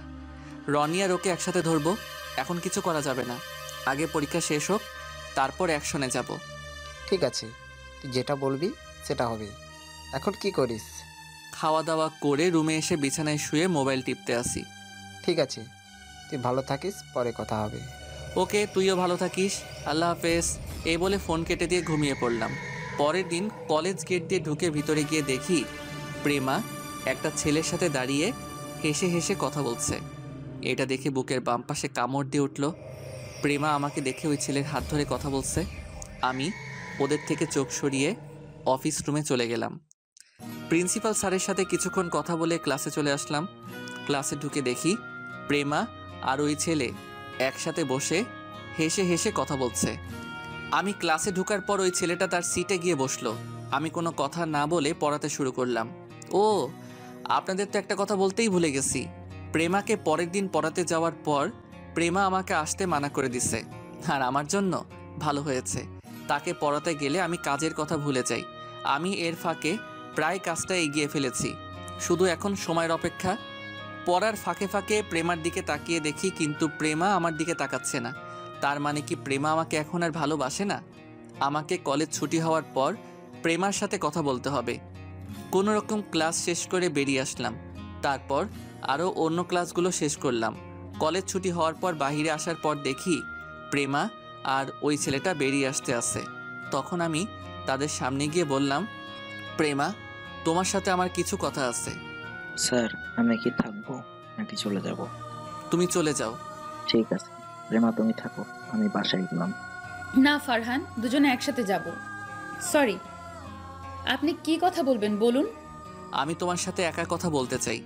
Speaker 15: রনি আর ওকে একসাথে ধরবো। এখন কিছু করা যাবে না, আগে পরীক্ষা শেষ হোক, তারপর অ্যাকশনে যাব।
Speaker 11: ঠিক আছে, তুই যেটা বলবি সেটা হবে। এখন কি করিস?
Speaker 15: খাওয়া দাওয়া করে রুমে এসে বিছানায় শুয়ে মোবাইল টিপতে আসি।
Speaker 11: ঠিক আছে, তুই ভালো থাকিস, পরে কথা হবে।
Speaker 15: ওকে, তুইও ভালো থাকিস, আল্লাহ হাফেজ। এই বলে ফোন কেটে দিয়ে ঘুমিয়ে পড়লাম। পরের দিন কলেজ গেট দিয়ে ঢুকে ভিতরে গিয়ে দেখি প্রেমা একটা ছেলের সাথে দাঁড়িয়ে হেসে হেসে কথা বলছে। এটা দেখে বুকের বাম পাশে কামড় দিয়ে উঠল। প্রেমা আমাকে দেখে ওই ছেলের হাত ধরে কথা বলছে। আমি ওদের থেকে চোখ সরিয়ে অফিস রুমে চলে গেলাম। প্রিন্সিপাল স্যারের সাথে কিছুক্ষণ কথা বলে ক্লাসে চলে আসলাম। ক্লাসে ঢুকে দেখি প্রেমা আর ওই ছেলে একসাথে বসে হেসে হেসে কথা বলছে। আমি ক্লাসে ঢোকার পর ওই ছেলেটা তার সিটে গিয়ে বসলো। আমি কোনো কথা না বলে পড়াতে শুরু করলাম। ও, আপনাদের তো একটা কথা বলতেই ভুলে গেছি। প্রেমাকে পরের দিন পড়াতে যাওয়ার পর প্রেমা আমাকে আসতে মানা করে দিছে। আর আমার জন্য ভালো হয়েছে, তাকে পড়াতে গেলে আমি কাজের কথা ভুলে যাই। আমি এর ফাঁকে প্রায় কাজটা এগিয়ে ফেলেছি, শুধু এখন সময়ের অপেক্ষা। পড়ার ফাঁকে ফাঁকে প্রেমার দিকে তাকিয়ে দেখি, কিন্তু প্রেমা আমার দিকে তাকাচ্ছে না। তার মানে কি প্রেমা আমাকে এখন আর ভালোবাসে না? আমাকে কলেজ ছুটি হওয়ার পর প্রেমার সাথে কথা বলতে হবে। কোনো রকম ক্লাস শেষ করে বেরিয়ে আসলাম। তারপর আরও অন্য ক্লাসগুলো শেষ করলাম। কলেজ ছুটি হওয়ার পর বাহিরে আসার পর দেখি প্রেমা আর ওই ছেলেটা বেরিয়ে আসতে আসে। তখন আমি তাদের সামনে গিয়ে বললাম, প্রেমা, তোমার সাথে আমার কিছু কথা আছে।
Speaker 16: স্যার, আমি কি থাকবো নাকি চলে যাব?
Speaker 15: তুমি চলে যাও।
Speaker 16: ঠিক আছে প্রেমা, তুমি থাকো, আমি বাসায় গেলাম।
Speaker 3: না ফারহান, দুজনে একসাথে যাব। সরি, আপনি কি কথা বলবেন বলুন?
Speaker 15: আমি তোমার সাথে একা কথা বলতে চাই।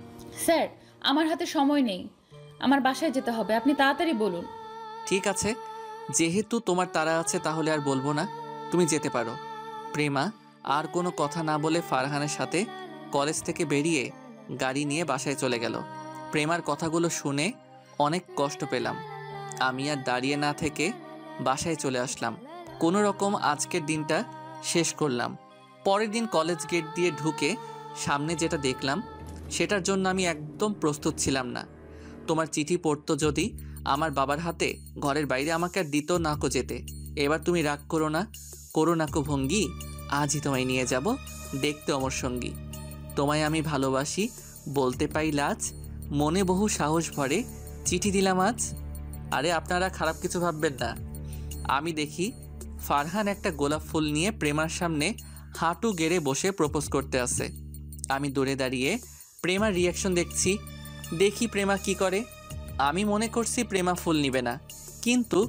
Speaker 3: স্যার, আমার হাতে সময় নেই, আমার বাসায় যেতে হবে, আপনি তাড়াতাড়ি বলুন।
Speaker 15: ঠিক আছে, যেহেতু তোমার তাড়া আছে তাহলে আর বলবো না, তুমি যেতে পারো। প্রেমা আর কোনো কথা না বলে ফারহানের সাথে কলেজ থেকে বেরিয়ে গাড়ি নিয়ে বাসায় চলে গেল। প্রেমার কথাগুলো শুনে অনেক কষ্ট পেলাম। আমি আর দাঁড়িয়ে না থেকে বাসায় চলে আসলাম। কোনো রকম আজকের দিনটা শেষ করলাম। পরের দিন কলেজ গেট দিয়ে ঢুকে সামনে যেটা দেখলাম সেটার জন্য আমি একদম প্রস্তুত ছিলাম না। তোমার চিঠি পড়তো যদি আমার বাবার হাতে, ঘরের বাইরে আমাকে আর দিত না কো যেতে। এবার তুমি রাগ করো না কো ভঙ্গি, আজই তোমায় নিয়ে যাব দেখতে অমর সঙ্গী। তোমায় আমি ভালোবাসি বলতে পাই লাজ, মনে বহু সাহস ভরে চিঠি দিলাম আজ। আরে আপনারা খারাপ কিছু ভাববেন না। আমি দেখি ফারহান একটা গোলাপ ফুল নিয়ে প্রেমার সামনে হাঁটু গেড়ে বসে প্রপোজ করতে আসে। আমি দূরে দাঁড়িয়ে প্রেমার রিয়াকশন দেখি প্রেমা কি করে। আমি মনে করছি প্রেমা ফুল নিবে না, কিন্তু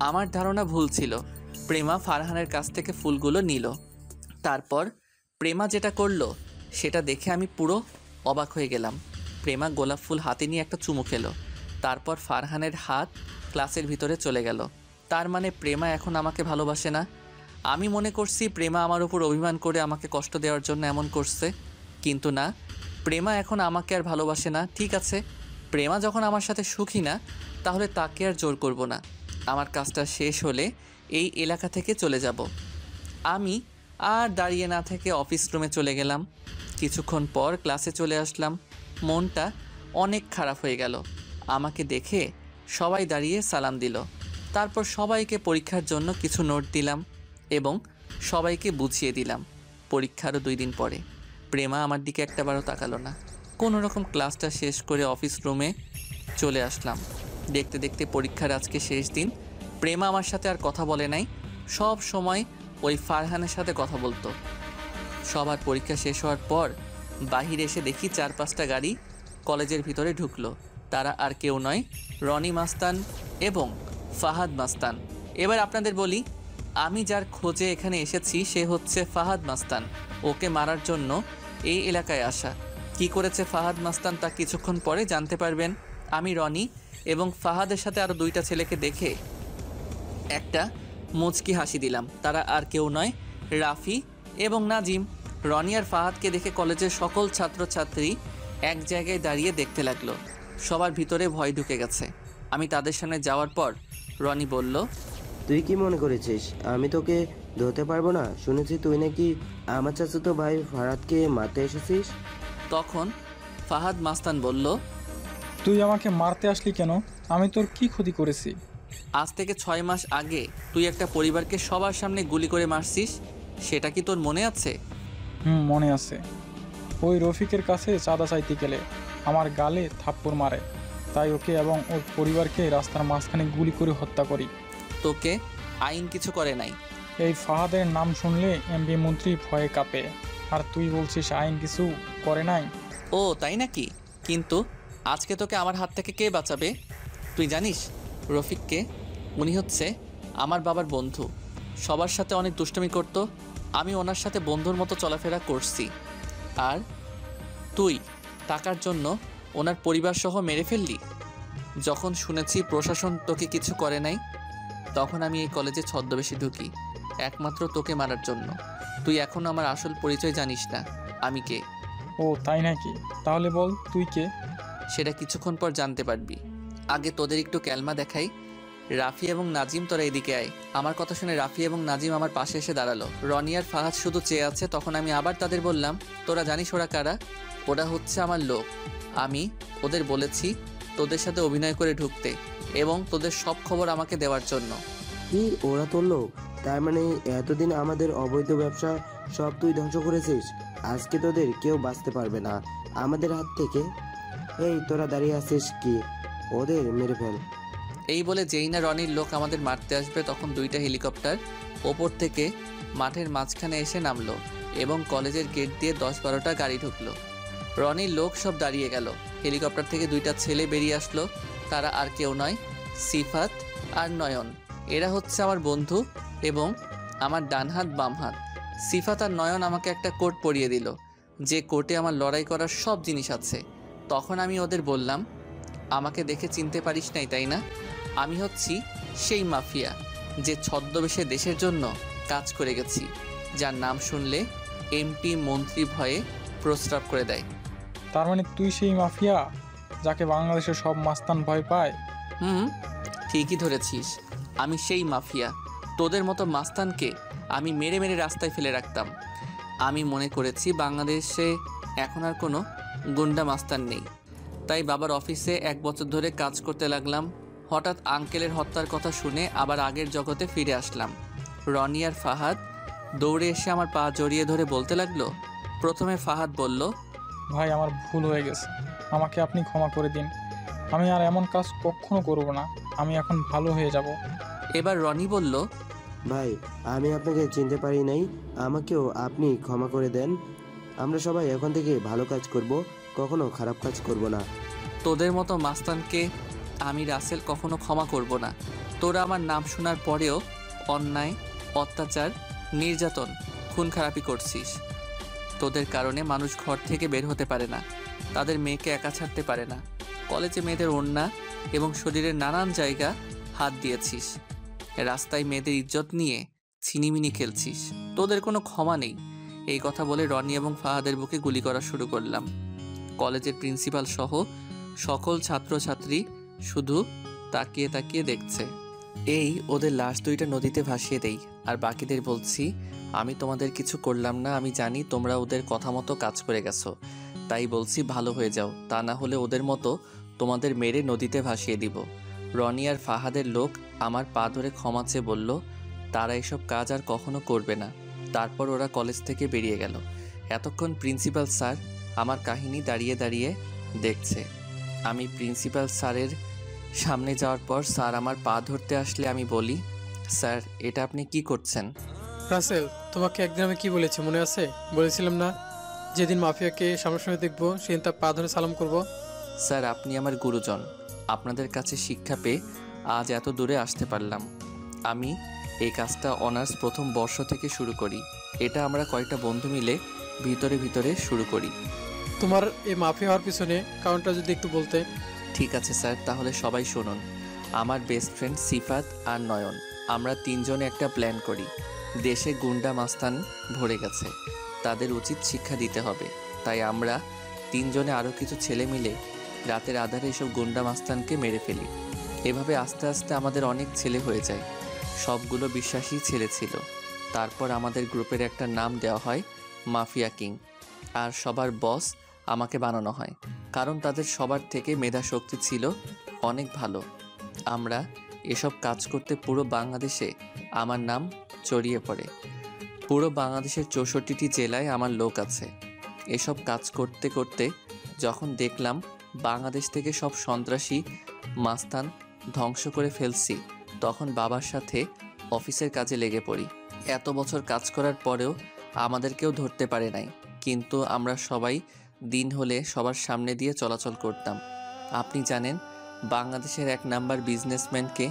Speaker 15: আমার ধারণা ভুল ছিল। প্রেমা ফারহানের কাছ থেকে ফুলগুলো নিল। তারপর প্রেমা যেটা করলো সেটা দেখে আমি পুরো অবাক হয়ে গেলাম। প্রেমা গোলাপ ফুল হাতে নিয়ে একটা চুমু খেলো। তারপর ফারহানের হাত ক্লাসের ভিতরে চলে গেল। তার মানে প্রেমা এখন আমাকে ভালোবাসে না। আমি মনে করছি প্রেমা আমার উপর অভিমান করে আমাকে কষ্ট দেওয়ার জন্য এমন করছে, কিন্তু না, প্রেমা এখন আমাকে আর ভালোবাসে না। ঠিক আছে, প্রেমা যখন আমার সাথে সুখী না, তাহলে তাকে আর জোর করব না। আমার কাজটা শেষ হলে এই এলাকা থেকে চলে যাব। আমি আর দাঁড়িয়ে না থেকে অফিস রুমে চলে গেলাম। কিছুক্ষণ পর ক্লাসে চলে আসলাম। মনটা অনেক খারাপ হয়ে গেল। আমাকে দেখে সবাই দাঁড়িয়ে সালাম দিল। তারপর সবাইকে পরীক্ষার জন্য কিছু নোট দিলাম এবং সবাইকে বুঝিয়ে দিলাম। পরীক্ষারও 2 দিন পরে প্রেমা আমার দিকে একটাবারও তাকালো না। কোনো রকম ক্লাসটা শেষ করে অফিস রুমে চলে আসলাম। দেখতে দেখতে পরীক্ষার আজকে শেষ দিন। প্রেমা আমার সাথে আর কথা বলে নাই, সব সময় ওই ফারহানের সাথে কথা বলতো। সবার পরীক্ষা শেষ হওয়ার পর বাহিরে এসে দেখি 4-5টা গাড়ি কলেজের ভিতরে ঢুকলো। তারা আর কেউ নয়, রনি মাস্তান এবং ফাহাদ মাস্তান। এবার আপনাদের বলি, আমি যার খোঁজে এখানে এসেছি সে হচ্ছে ফাহাদ মাস্তান। ওকে মারার জন্য এই এলাকায় আসা। কি করেছে ফাহাদ মাস্তান তা কিছুক্ষণ পরে জানতে পারবেন। আমি রনি এবং ফাহাদের সাথে আরও 2টা ছেলেকে দেখে একটা মুচকি হাসি দিলাম। তারা আর কেউ নয়, রাফি এবং নাজিম। রনি আর ফাহাদকে দেখে কলেজের সকল ছাত্রছাত্রী এক জায়গায় দাঁড়িয়ে দেখতে লাগলো। সবার ভিতরে ভয় ঢুকে গেছে। আমি তাদের সামনে যাওয়ার পর রনি বলল,
Speaker 17: তুই কি মনে করেছিস আমি তোকে ধরতে পারবো না? শুনেছি তুই নাকি আমার চাচাতো ভাই ফারাদকে মারতে এসেছিস।
Speaker 15: তখন ফাহাদ মাস্তান বলল,
Speaker 2: তুই আমাকে মারতে আসলি কেন? আমি তোর কি ক্ষতি করেছি?
Speaker 15: আজ থেকে 6 মাস আগে তুই একটা পরিবারকে সবার সামনে গুলি করে মারছিস, সেটা কি তোর মনে আছে?
Speaker 2: মনে আছে। ওই রফিকের কাছে চাঁদা চাইতে গেলে আমার গালে থাপ্পড় মারে, তাই ওকে এবং ওর পরিবারকে রাস্তার মাঝখানে গুলি করে হত্যা করি।
Speaker 15: তোকে আইন কিছু করে নাই?
Speaker 2: এই ফাহাদের নাম শুনলে এমপি মন্ত্রী ভয়ে কাঁপে, আর তুই বলছিস আইন কিছু করে নাই?
Speaker 15: ও তাই নাকি? কিন্তু আজকে তোকে আমার হাত থেকে কে বাঁচাবে? তুই জানিস রফিককে? উনি হচ্ছে আমার বাবার বন্ধু, সবার সাথে অনেক দুষ্টুমি করতো। আমি ওনার সাথে বন্ধুর মতো চলাফেরা করছি, আর তুই টাকার জন্য ওনার পরিবার সহ মেরে ফেললি। যখন শুনেছি প্রশাসন তোকে কিছু করে নাই, তখন আমি এই কলেজে ছদ্মবেশে ঢুকি, একমাত্র তোকে মারার জন্য। তুই এখন আমার আসল পরিচয় জানিস না, আমি কে।
Speaker 2: ও তাই নাকি? তাহলে বল তুই কে?
Speaker 15: সেটা কিছুক্ষণ পর জানতে পারবি। আগে তোদের একটু ক্যালমা দেখাই। রাফি এবং নাজিম, তোরা এদিকে আয়। আমার কথা শুনে রাফি এবং নাজিম আমার পাশে এসে দাঁড়ালো। রনি আর ফাহাদ শুধু চেয়ে আছে। তখন আমি আবার তাদের বললাম, তোরা জানিস ওরা কারা? ওরা হচ্ছে আমার লোক। আমি ওদের বলেছি তোদের সাথে অভিনয় করে ঢুকতে এবং তোদের সব খবর আমাকে দেওয়ার জন্য।
Speaker 17: কি ওরা তোর লোক? তার মানে এতদিন আমাদের অবৈধ ব্যবসা সব তুই ধ্বংস করেছিস। আজকে তোদের কেউ বাঁচতে পারবে না আমাদের হাত থেকে। এই তোরা দাঁড়িয়ে আছিস কি? ওদের মেরে ফেল।
Speaker 15: এই বলে যেই না রনির লোক আমাদের মারতে আসবে, তখন 2টা হেলিকপ্টার ওপর থেকে মাঠের মাঝখানে এসে নামলো এবং কলেজের গেট দিয়ে 10-12টা গাড়ি ঢুকলো। রনির লোক সব দাঁড়িয়ে গেল। হেলিকপ্টার থেকে 2টা ছেলে বেরিয়ে আসলো। তারা আর কেউ নয়, সিফাত আর নয়ন। এরা হচ্ছে আমার বন্ধু এবং আমার ডান হাত বাম হাত। সিফাত আর নয়ন আমাকে একটা কোট পরিয়ে দিল, যে কোটে আমার লড়াই করার সব জিনিস আছে। তখন আমি ওদের বললাম, আমাকে দেখে চিনতে পারিস নাই তাই না? আমি হচ্ছি সেই মাফিয়া যে ছদ্মবেশে দেশের জন্য কাজ করে গেছি, যার নাম শুনলে এমপি মন্ত্রী ভয়ে প্রস্রাব করে দেয়।
Speaker 2: তার মানে তুই সেই মাফিয়া যাকে বাংলাদেশের সব মাস্তান ভয় পায়?
Speaker 15: ঠিকই ধরেছিস, আমি সেই মাফিয়া। তোদের মতো মাস্তানকে আমি মেরে মেরে রাস্তায় ফেলে রাখতাম। আমি মনে করেছি বাংলাদেশে এখন আর কোনো গুন্ডা মাস্তান নেই, তাই বাবার অফিসে 1 বছর ধরে কাজ করতে লাগলাম। হঠাৎ আঙ্কেলের হত্যার কথা শুনে আবার আগের জগতে ফিরে আসলাম। রনি আর ফাহাদ দৌড়ে এসে আমার পা জড়িয়ে ধরে বলতে লাগলো। প্রথমে ফাহাদ বলল,
Speaker 2: ভাই আমার ভুল হয়ে গেছে, আমাকে আপনি ক্ষমা করে দিন। আমি আর এমন কাজ কখনো করব না, আমি এখন ভালো হয়ে যাব।
Speaker 15: এবার রনি বলল,
Speaker 17: ভাই আমি আপনাকে চিনতে পারি নাই, আমাকেও আপনি ক্ষমা করে দেন। আমরা সবাই এখন থেকে ভালো কাজ করব, কখনো খারাপ কাজ করব না।
Speaker 15: তোদের মতো মাস্তানকে আমি রাসেল কখনো ক্ষমা করব না। তোরা আমার নাম শোনার পরেও অন্যায়, অত্যাচার, নির্যাতন, খুন খারাপি করছিস। তোদের কারণে মানুষ ঘর থেকে বের হতে পারে না, তাদের মেয়েকে একা ছাড়তে পারে না। কলেজে মেয়েদের ওড়না এবং শরীরের নানান জায়গা হাত দিয়েছিস। রাস্তায় মেয়েদের ইজ্জত নিয়ে ছিনিমিনি খেলছিস। তোদের কোনো ক্ষমা নেই। এই কথা বলে রনি এবং ফাহাদের বুকে গুলি করা শুরু করলাম। কলেজের প্রিন্সিপাল সহ সকল ছাত্রছাত্রী শুধু তাকিয়ে তাকিয়ে দেখছে। এই ওদের লাশ 2টা নদীতে ভাসিয়ে দেই, আর বাকিদের বলছি, আমি তোমাদের কিছু করলাম না। আমি জানি তোমরা ওদের কথা মতো কাজ করে গেছো, তাই বলছি ভালো হয়ে যাও, তা না হলে ওদের মতো তোমাদের মেরে নদীতে ভাসিয়ে দিব। রনি আর ফাহাদের লোক আমার পা ধরে ক্ষমা চেয়ে বলল তারা এসব কাজ আর কখনো করবে না। তারপর ওরা কলেজ থেকে বেরিয়ে গেল। এতক্ষণ প্রিন্সিপাল স্যার আমার কাহিনী দাঁড়িয়ে দাঁড়িয়ে দেখছে। আমি প্রিন্সিপাল স্যারের সামনে যাওয়ার পর স্যার আমার পা ধরতে আসলে আমি বলি, স্যার এটা আপনি কি করছেন?
Speaker 2: রাসেল, তোমাকে একদিন আমি কি বলেছি মনে আছে? বলেছিলাম না, যেদিন মাফিয়াকে সামনাসামনি দেখবো সেদিন তার পা ধরে সালাম করব।
Speaker 15: স্যার আপনি আমার গুরুজন, আপনাদের কাছে শিক্ষা পেয়ে আজ এত দূরে আসতে পারলাম। আমি এই কাজটা অনার্স প্রথম বর্ষ থেকে শুরু করি। এটা আমরা কয়েকটা বন্ধু মিলে ভিতরে ভিতরে শুরু করি।
Speaker 2: তোমার এই মাফিয়া হওয়ার পিছনে কারণটা যদি একটু বলতে।
Speaker 15: ঠিক আছে স্যার, তাহলে সবাই শুনুন। আমার বেস্ট ফ্রেন্ড সিফাত আর নয়ন, আমরা 3 জনে একটা প্ল্যান করি। দেশে গুন্ডা মাস্তান ভরে গেছে, তাদের উচিত শিক্ষা দিতে হবে। তাই আমরা 3 জনে আরও কিছু ছেলে মিলে রাতের আধারে এসব গুন্ডা মাস্তানকে মেরে ফেলি। এভাবে আস্তে আস্তে আমাদের অনেক ছেলে হয়ে যায়। সবগুলো বিশ্বাসী ছেলে ছিল। তারপর আমাদের গ্রুপের একটা নাম দেওয়া হয় মাফিয়া কিং, আর সবার বস
Speaker 1: আমাকে বানানো হয়, কারণ তাদের সবার থেকে মেধা শক্তি ছিল অনেক ভালো। আমরা এসব কাজ করতে পুরো বাংলাদেশে আমার নাম ছড়িয়ে পড়ে। পুরো বাংলাদেশের 64টি জেলায় আমার লোক আছে। এসব কাজ করতে করতে যখন দেখলাম বাংলাদেশ থেকে সব সন্ত্রাসী মাস্তান ধ্বংস করে ফেলছি, তখন বাবার সাথে অফিসের কাজে লেগে পড়ি। এত বছর কাজ করার পরেও আমাদেরকেও ধরতে পারে নাই, কিন্তু আমরা সবাই দিন হলে সবার সামনে দিয়ে চলাচল করতাম। আপনি জানেন বাংলাদেশের 1 নাম্বার বিজনেসম্যানকে?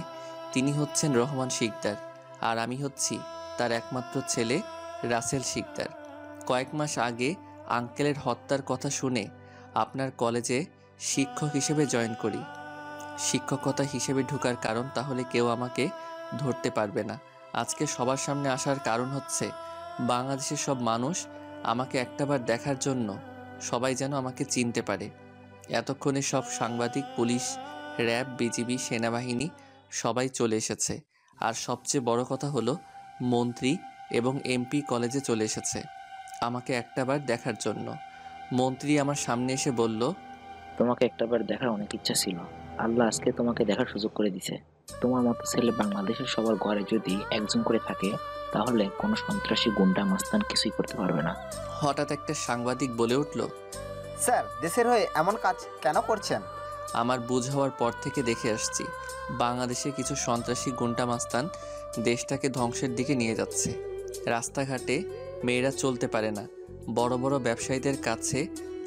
Speaker 1: তিনি হচ্ছেন রহমান শিকদার, আর আমি হচ্ছি তার একমাত্র ছেলে রাসেল শিকদার। কয়েক মাস আগে আঙ্কেলের হত্যার কথা শুনে আপনার কলেজে শিক্ষক হিসেবে জয়েন করি। শিক্ষকতা হিসেবে ঢোকার কারণ তাহলে কেউ আমাকে ধরতে পারবে না। আজকে সবার সামনে আসার কারণ হচ্ছে বাংলাদেশের সব মানুষ আমাকে একটাবার দেখার জন্য সবাই যেন আমাকে চিনতে পারে। এতক্ষণে সব সাংবাদিক, পুলিশ, র্যাব, বিজিবি, সেনাবাহিনী সবাই চলে এসেছে। আর সবচেয়ে বড় কথা হলো মন্ত্রী এবং এমপি কলেজে চলে এসেছে আমাকে একটাবার দেখার জন্য। মন্ত্রী আমার সামনে এসে বলল,
Speaker 16: তোমাকে একটাবার দেখার অনেক ইচ্ছা ছিল, আল্লাহ আজকে তোমাকে দেখার সুযোগ করে দিছে। তোমার মতো ছেলে বাংলাদেশের সবার ঘরে যদি একজন করে থাকে, তাহলে কোনো সন্ত্রাসী, গুন্ডা, মাস্তান কিছুই করতে পারবে না।
Speaker 1: হঠাৎ একটা সাংবাদিক বলে উঠল,
Speaker 11: স্যার, দেশের হয়ে এমন কাজ কেন করছেন?
Speaker 1: আমার বুঝ হওয়ার পর থেকে দেখে আসছি বাংলাদেশে কিছু সন্ত্রাসী গুন্ডা মাস্তান দেশটাকে ধ্বংসের দিকে নিয়ে যাচ্ছে। রাস্তাঘাটে মেয়েরা চলতে পারে না। বড় বড় ব্যবসায়ীদের কাছে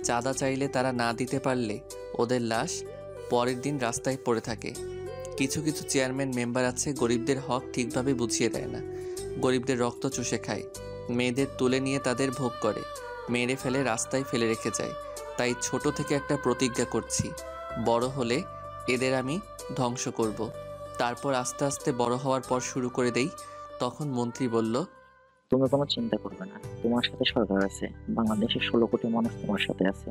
Speaker 1: চাঁদা চাইলে তারা না দিতে পারলে ওদের লাশ পরের দিন রাস্তায় পড়ে থাকে। কিছু কিছু চেয়ারম্যান মেম্বার আছে গরিবদের হক ঠিকভাবে বুঝিয়ে দেয় না, গরিবদের রক্ত চুষে খায়, মেয়েদের তুলে নিয়ে তাদের ভোগ করে, মেরে ফেলে রাস্তায় ফেলে রেখে যায়। তাই ছোট থেকে একটা প্রতিজ্ঞা করছি, বড় হলে এদের আমি ধ্বংস করব। তারপর আস্তে আস্তে বড় হওয়ার পর শুরু করে দেই। তখন মন্ত্রী বলল,
Speaker 16: তুমি কোনো চিন্তা করবে না, তোমার সাথে সরকার আছে, বাংলাদেশের 16 কোটি মানুষ তোমার সাথে আছে,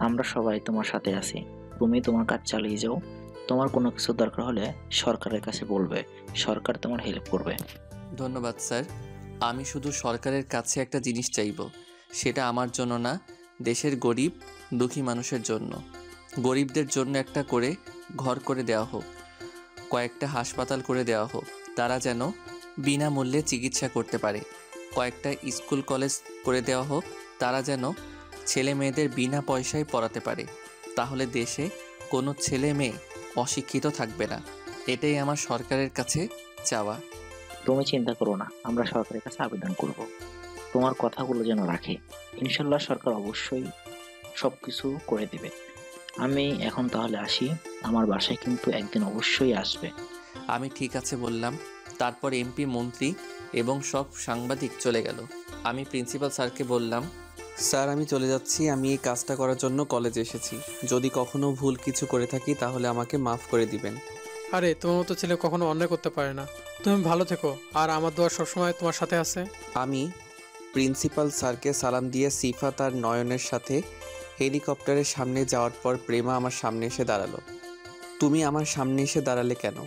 Speaker 16: আমরা সবাই তোমার সাথে আছি। তুমি তোমার কাজ চালিয়ে যাও। তোমার কোনো কিছু দরকার হলে সরকারের কাছে বলবে, সরকার তোমার হেল্প করবে।
Speaker 1: ধন্যবাদ স্যার। আমি শুধু সরকারের কাছে একটা জিনিস চাইব, সেটা আমার জন্য না, দেশের গরিব দুঃখী মানুষের জন্য। গরিবদের জন্য একটা করে ঘর করে দেওয়া হোক, কয়েকটা হাসপাতাল করে দেওয়া হোক, তারা যেন বিনামূল্যে চিকিৎসা করতে পারে। কয়েকটা স্কুল কলেজ করে দেওয়া হোক, তারা যেন ছেলে মেয়েদের বিনা পয়সায় পড়াতে পারে। তাহলে দেশে কোনো ছেলে মেয়ে অশিক্ষিত থাকবে না। এটাই আমার সরকারের কাছে চাওয়া।
Speaker 16: তুমি চিন্তা করো না, আমরা সরকারের কাছে আবেদন করব তোমার কথাগুলো যেন রাখে। ইনশাল্লাহ সরকার অবশ্যই সবকিছু করে দেবে। আমি এখন তাহলে আসি, আমার বাসায় কিন্তু একদিন অবশ্যই আসবে।
Speaker 1: আমি ঠিক আছে বললাম। তারপর এমপি, মন্ত্রী এবং সব সাংবাদিক চলে গেল। আমি প্রিন্সিপাল স্যারকে বললাম, স্যার আমি চলে যাচ্ছি, আমি এই কাজটা করার জন্য কলেজে এসেছি। যদি কখনো ভুল কিছু করে থাকি তাহলে আমাকে মাফ করে দিবেন।
Speaker 2: আরে তোমার মতো ছেলে কখনো অন্যায় করতে পারে না। তুমি ভালো থেকো, আর আমার দোয়া সবসময় তোমার সাথে আছে।
Speaker 1: আমি প্রিন্সিপাল স্যারকে সালাম দিয়ে সিফা তার নয়নের সাথে হেলিকপ্টারের সামনে যাওয়ার পর প্রেমা আমার সামনে এসে দাঁড়ালো। তুমি আমার সামনে এসে দাঁড়ালে কেন?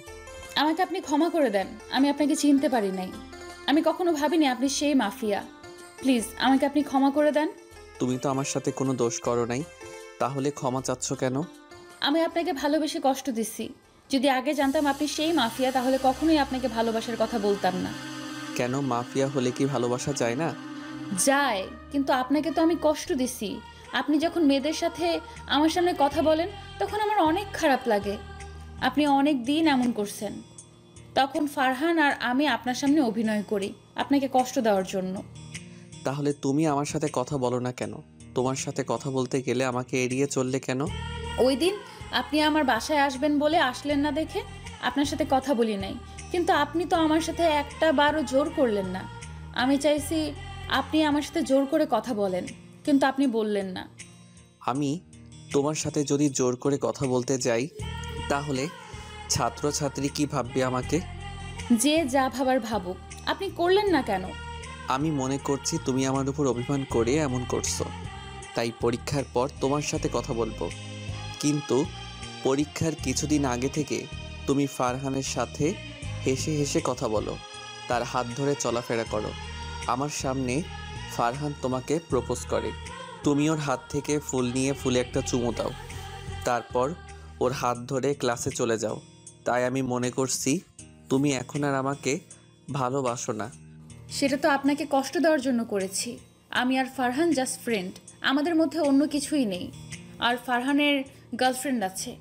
Speaker 3: আমাকে আপনি ক্ষমা করে দেন, আমি আপনাকে চিনতে পারি নাই। আমি কখনো ভাবিনি আপনি সেই মাফিয়া। প্লিজ আমাকে আপনি ক্ষমা করে দেন।
Speaker 1: তুমি তো আমার সাথে কোনো দোষ করো নাই, তাহলে ক্ষমা চাচ্ছ কেন?
Speaker 3: আমি আপনাকে ভালোবেসে কষ্ট দিচ্ছি। যদি আগে জানতাম আপনি সেই মাফিয়া, তাহলে কখনোই আপনাকে ভালোবাসার কথা বলতাম না।
Speaker 1: কেন, মাফিয়া হলে কি ভালোবাসা যায় না?
Speaker 3: যায়, কিন্তু আপনাকে তো আমি কষ্ট দিচ্ছি। আপনি যখন মেয়েদের সাথে আমার সামনে কথা বলেন তখন আমার অনেক খারাপ লাগে। আপনি অনেক দিন এমন করছেন। তখন ফারহান আর আমি আপনার সামনে অভিনয় করি আপনাকে কষ্ট দেওয়ার জন্য।
Speaker 1: তাহলে তুমি আমার সাথে কথা বলো না কেন? তোমার সাথে কথা বলতে গেলে আমাকে এড়িয়ে চললে কেন?
Speaker 3: ওই দিন আপনি আমার বাসায় আসবেন বলে আসলেন না দেখে আপনার সাথে কথা বলি নাই, কিন্তু আপনি তো আমার সাথে একটা বারও জোর করলেন না। আমি চাইছি আপনি আমার সাথে জোর করে কথা বলেন, কিন্তু আপনি বললেন না।
Speaker 1: আমি তোমার সাথে যদি জোর করে কথা বলতে যাই তাহলে ছাত্রছাত্রী কি ভাববে আমাকে?
Speaker 3: যে যা ভাবার ভাবুক, আপনি করলেন না কেন?
Speaker 1: আমি মনে করছি তুমি আমার উপর অভিমান করে এমন করছো, তাই পরীক্ষার পর তোমার সাথে কথা বলবো। কিন্তু পরীক্ষার কিছুদিন আগে থেকে তুমি ফারহানের সাথে হেসে হেসে কথা বলো, তার হাত ধরে চলাফেরা করো। আমার সামনে ফারহান তোমাকে প্রপোজ করে, তুমি ওর হাত থেকে ফুল নিয়ে ফুলে একটা চুমু দাও, তারপর ওর হাত ধরে ক্লাসে চলে যাও। তাই আমি মনে করছি তুমি এখন আর আমাকে ভালোবাসো না।
Speaker 3: সেটা তো আপনাকে কষ্ট দেওয়ার জন্য করেছি। আমি আর ফারহান জাস্ট ফ্রেন্ড, আমাদের মধ্যে অন্য কিছুই নেই। আর ফারহানের গার্লফ্রেন্ড আছে,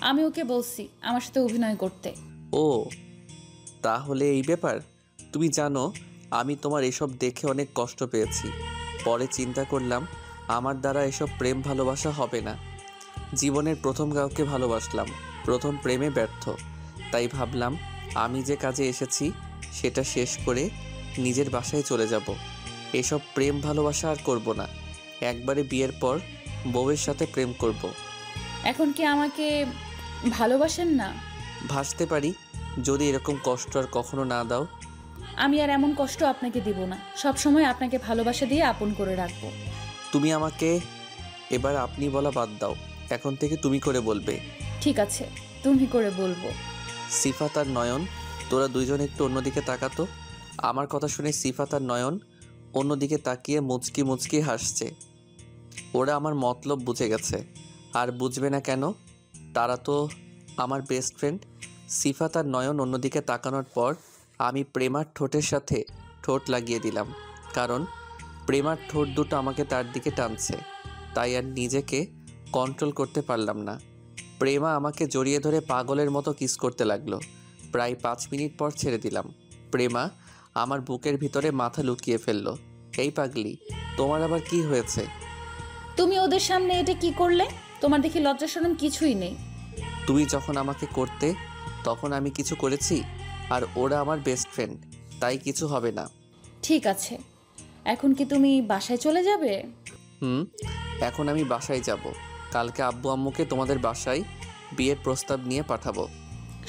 Speaker 3: আমি ওকে বলছি আমার সাথে অভিনয় করতে।
Speaker 1: ও তাহলে এই ব্যাপার। তুমি জানো আমি তোমার এসব দেখে অনেক কষ্ট পেয়েছি। পরে চিন্তা করলাম আমার দ্বারা এসব প্রেম ভালোবাসা হবে না। জীবনের প্রথম কাউকে ভালোবাসলাম, প্রথম প্রেমে ব্যর্থ। তাই ভাবলাম আমি যে কাজে এসেছি সেটা শেষ করে নিজের বাসায় চলে যাব। এসব প্রেম ভালোবাসা আর করব না। একবারে বিয়ের পর বউয়ের সাথে প্রেম করব।
Speaker 3: এখন কি আমাকে ভালোবাসেন না?
Speaker 1: ভাসতে পারি, যদি এরকম কষ্ট আর কখনো না দাও।
Speaker 3: আমি আর এমন কষ্ট আপনাকে দিব না। সব সময় আপনাকে ভালোবাসা দিয়ে আপন করে রাখবো।
Speaker 1: তুমি আমাকে এবার আপনি বলা বাদ দাও, এখন থেকে তুমি করে বলবে।
Speaker 3: ঠিক আছে, তুমি করে বলবো।
Speaker 1: সিফাত আর নয়ন, তোরা দুইজন একটু অন্যদিকে তাকাতো। আমার কথা শুনে সিফাত আর নয়ন অন্যদিকে তাকিয়ে মুচকি মুচকি হাসছে। ওরা আমার মতলব বুঝে গেছে। আর বুঝবে না কেন? তারা তো আমার বেস্ট ফ্রেন্ড। সিফাত আর নয়ন অন্যদিকে তাকানোর পর আমি প্রেমার ঠোঁটের সাথে ঠোঁট লাগিয়ে দিলাম, কারণ প্রেমার ঠোঁট দুটো আমাকে তার দিকে টানছে। তাই আর নিজেকে কন্ট্রোল করতে পারলাম না। প্রেমা আমাকে জড়িয়ে ধরে পাগলের মতো কিস করতে লাগলো। প্রায় 5 মিনিট পর ছেড়ে দিলাম। প্রেমা আমার বুকের ভিতরে মাথা লুকিয়ে ফেললো। এই পাগলি, তোমার আবার কি হয়েছে?
Speaker 3: তুমি ওদের সামনে এটা কি করলে? তোমার দেখি লজ্জা শরম কিছুই নেই।
Speaker 1: তুমি যখন আমাকে করতে তখন আমি কিছু করেছি? আর ওরা আমার বেস্ট ফ্রেন্ড, তাই কিছু হবে না।
Speaker 3: ঠিক আছে, এখন কি তুমি বাসায় চলে যাবে?
Speaker 1: এখন আমি বাসায় যাব। কালকে আব্বু আম্মুকে তোমাদের বাসায় বিয়ের প্রস্তাব নিয়ে পাঠাবো।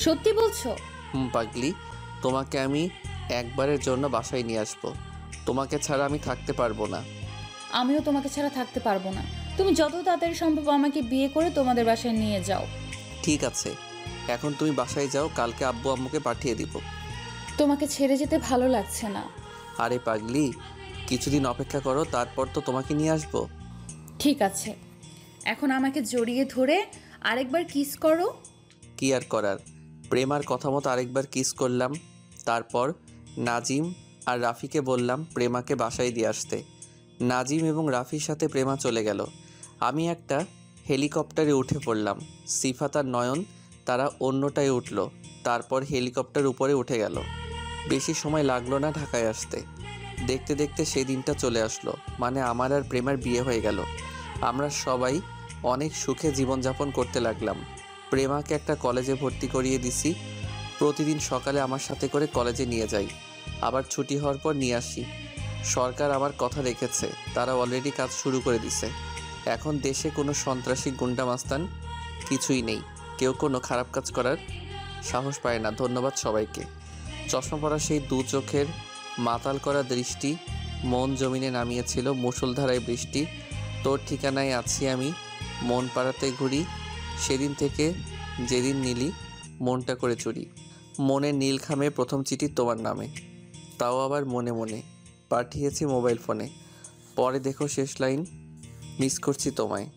Speaker 3: সত্যি বলছো?
Speaker 1: পাগলি, তোমাকে আমি একবারের জন্য বাসায় নিয়ে আসবো। তোমাকে ছাড়া আমি থাকতে পারবো না।
Speaker 3: আমিও তোমাকে ছাড়া থাকতে পারবো না। তুমি যত তাড়াতাড়ি সম্ভব আমাকে বিয়ে করে তোমাদের বাসায় নিয়ে যাও।
Speaker 1: ঠিক আছে, এখন তুমি বাসায় যাও, কালকে আব্বু আম্মুকে পাঠিয়ে দিব।
Speaker 3: তোমাকে ছেড়ে যেতে ভালো লাগছে না।
Speaker 1: আরে পাগলি, কিছুদিন অপেক্ষা করো, তারপর তো তোমাকে নিয়ে আসবো।
Speaker 3: ঠিক আছে, এখন আমাকে জড়িয়ে ধরে আরেকবার কিস করো।
Speaker 1: কি আর করার, প্রেমার কথা মতো আরেকবার কিস করলাম। তারপর নাজিম আর রাফিকে বললাম প্রেমাকে বাসায় দিয়ে আসতে। নাজিম এবং রাফির সাথে প্রেমা চলে গেল। আমি একটা হেলিকপ্টারে উঠে পড়লাম। সিফাত আর নয়ন তারা অন্যটায় উঠল। তারপর হেলিকপ্টার উপরে উঠে গেল। বেশি সময় লাগলো না ঢাকায় আসতে। দেখতে দেখতে সেই দিনটা চলে আসলো, মানে আমার আর প্রেমার বিয়ে হয়ে গেল। আমরা সবাই অনেক সুখে জীবনযাপন করতে লাগলাম। প্রেমাকে একটা কলেজে ভর্তি করিয়ে দিছি। প্রতিদিন সকালে আমার সাথে করে কলেজে নিয়ে যাই, আবার ছুটি হওয়ার পর নিয়ে আসি। সরকার আমার কথা রেখেছে, তারা অলরেডি কাজ শুরু করে দিছে। এখন দেশে কোনো সন্ত্রাসী গুন্ডা মাস্তান কিছুই নেই। কেউ কোনো খারাপ কাজ করার সাহস পায় না। ধন্যবাদ সবাইকে। চশমা পরা সেই দু চোখের মাতাল করা দৃষ্টি মন জমিনে নামিয়েছিল মুষলধারায় বৃষ্টি। তোর ঠিকানায় আছি আমি, মন পাড়াতে ঘুরি। সেদিন থেকে যেদিন নিলি মনটা করে চুরি। মনে নীল খামে প্রথম চিঠি তোমার নামে, তাও আবার মনে মনে পাঠিয়েছি মোবাইল ফোনে। পরে দেখো শেষ লাইন, মিস করছি তোমায়।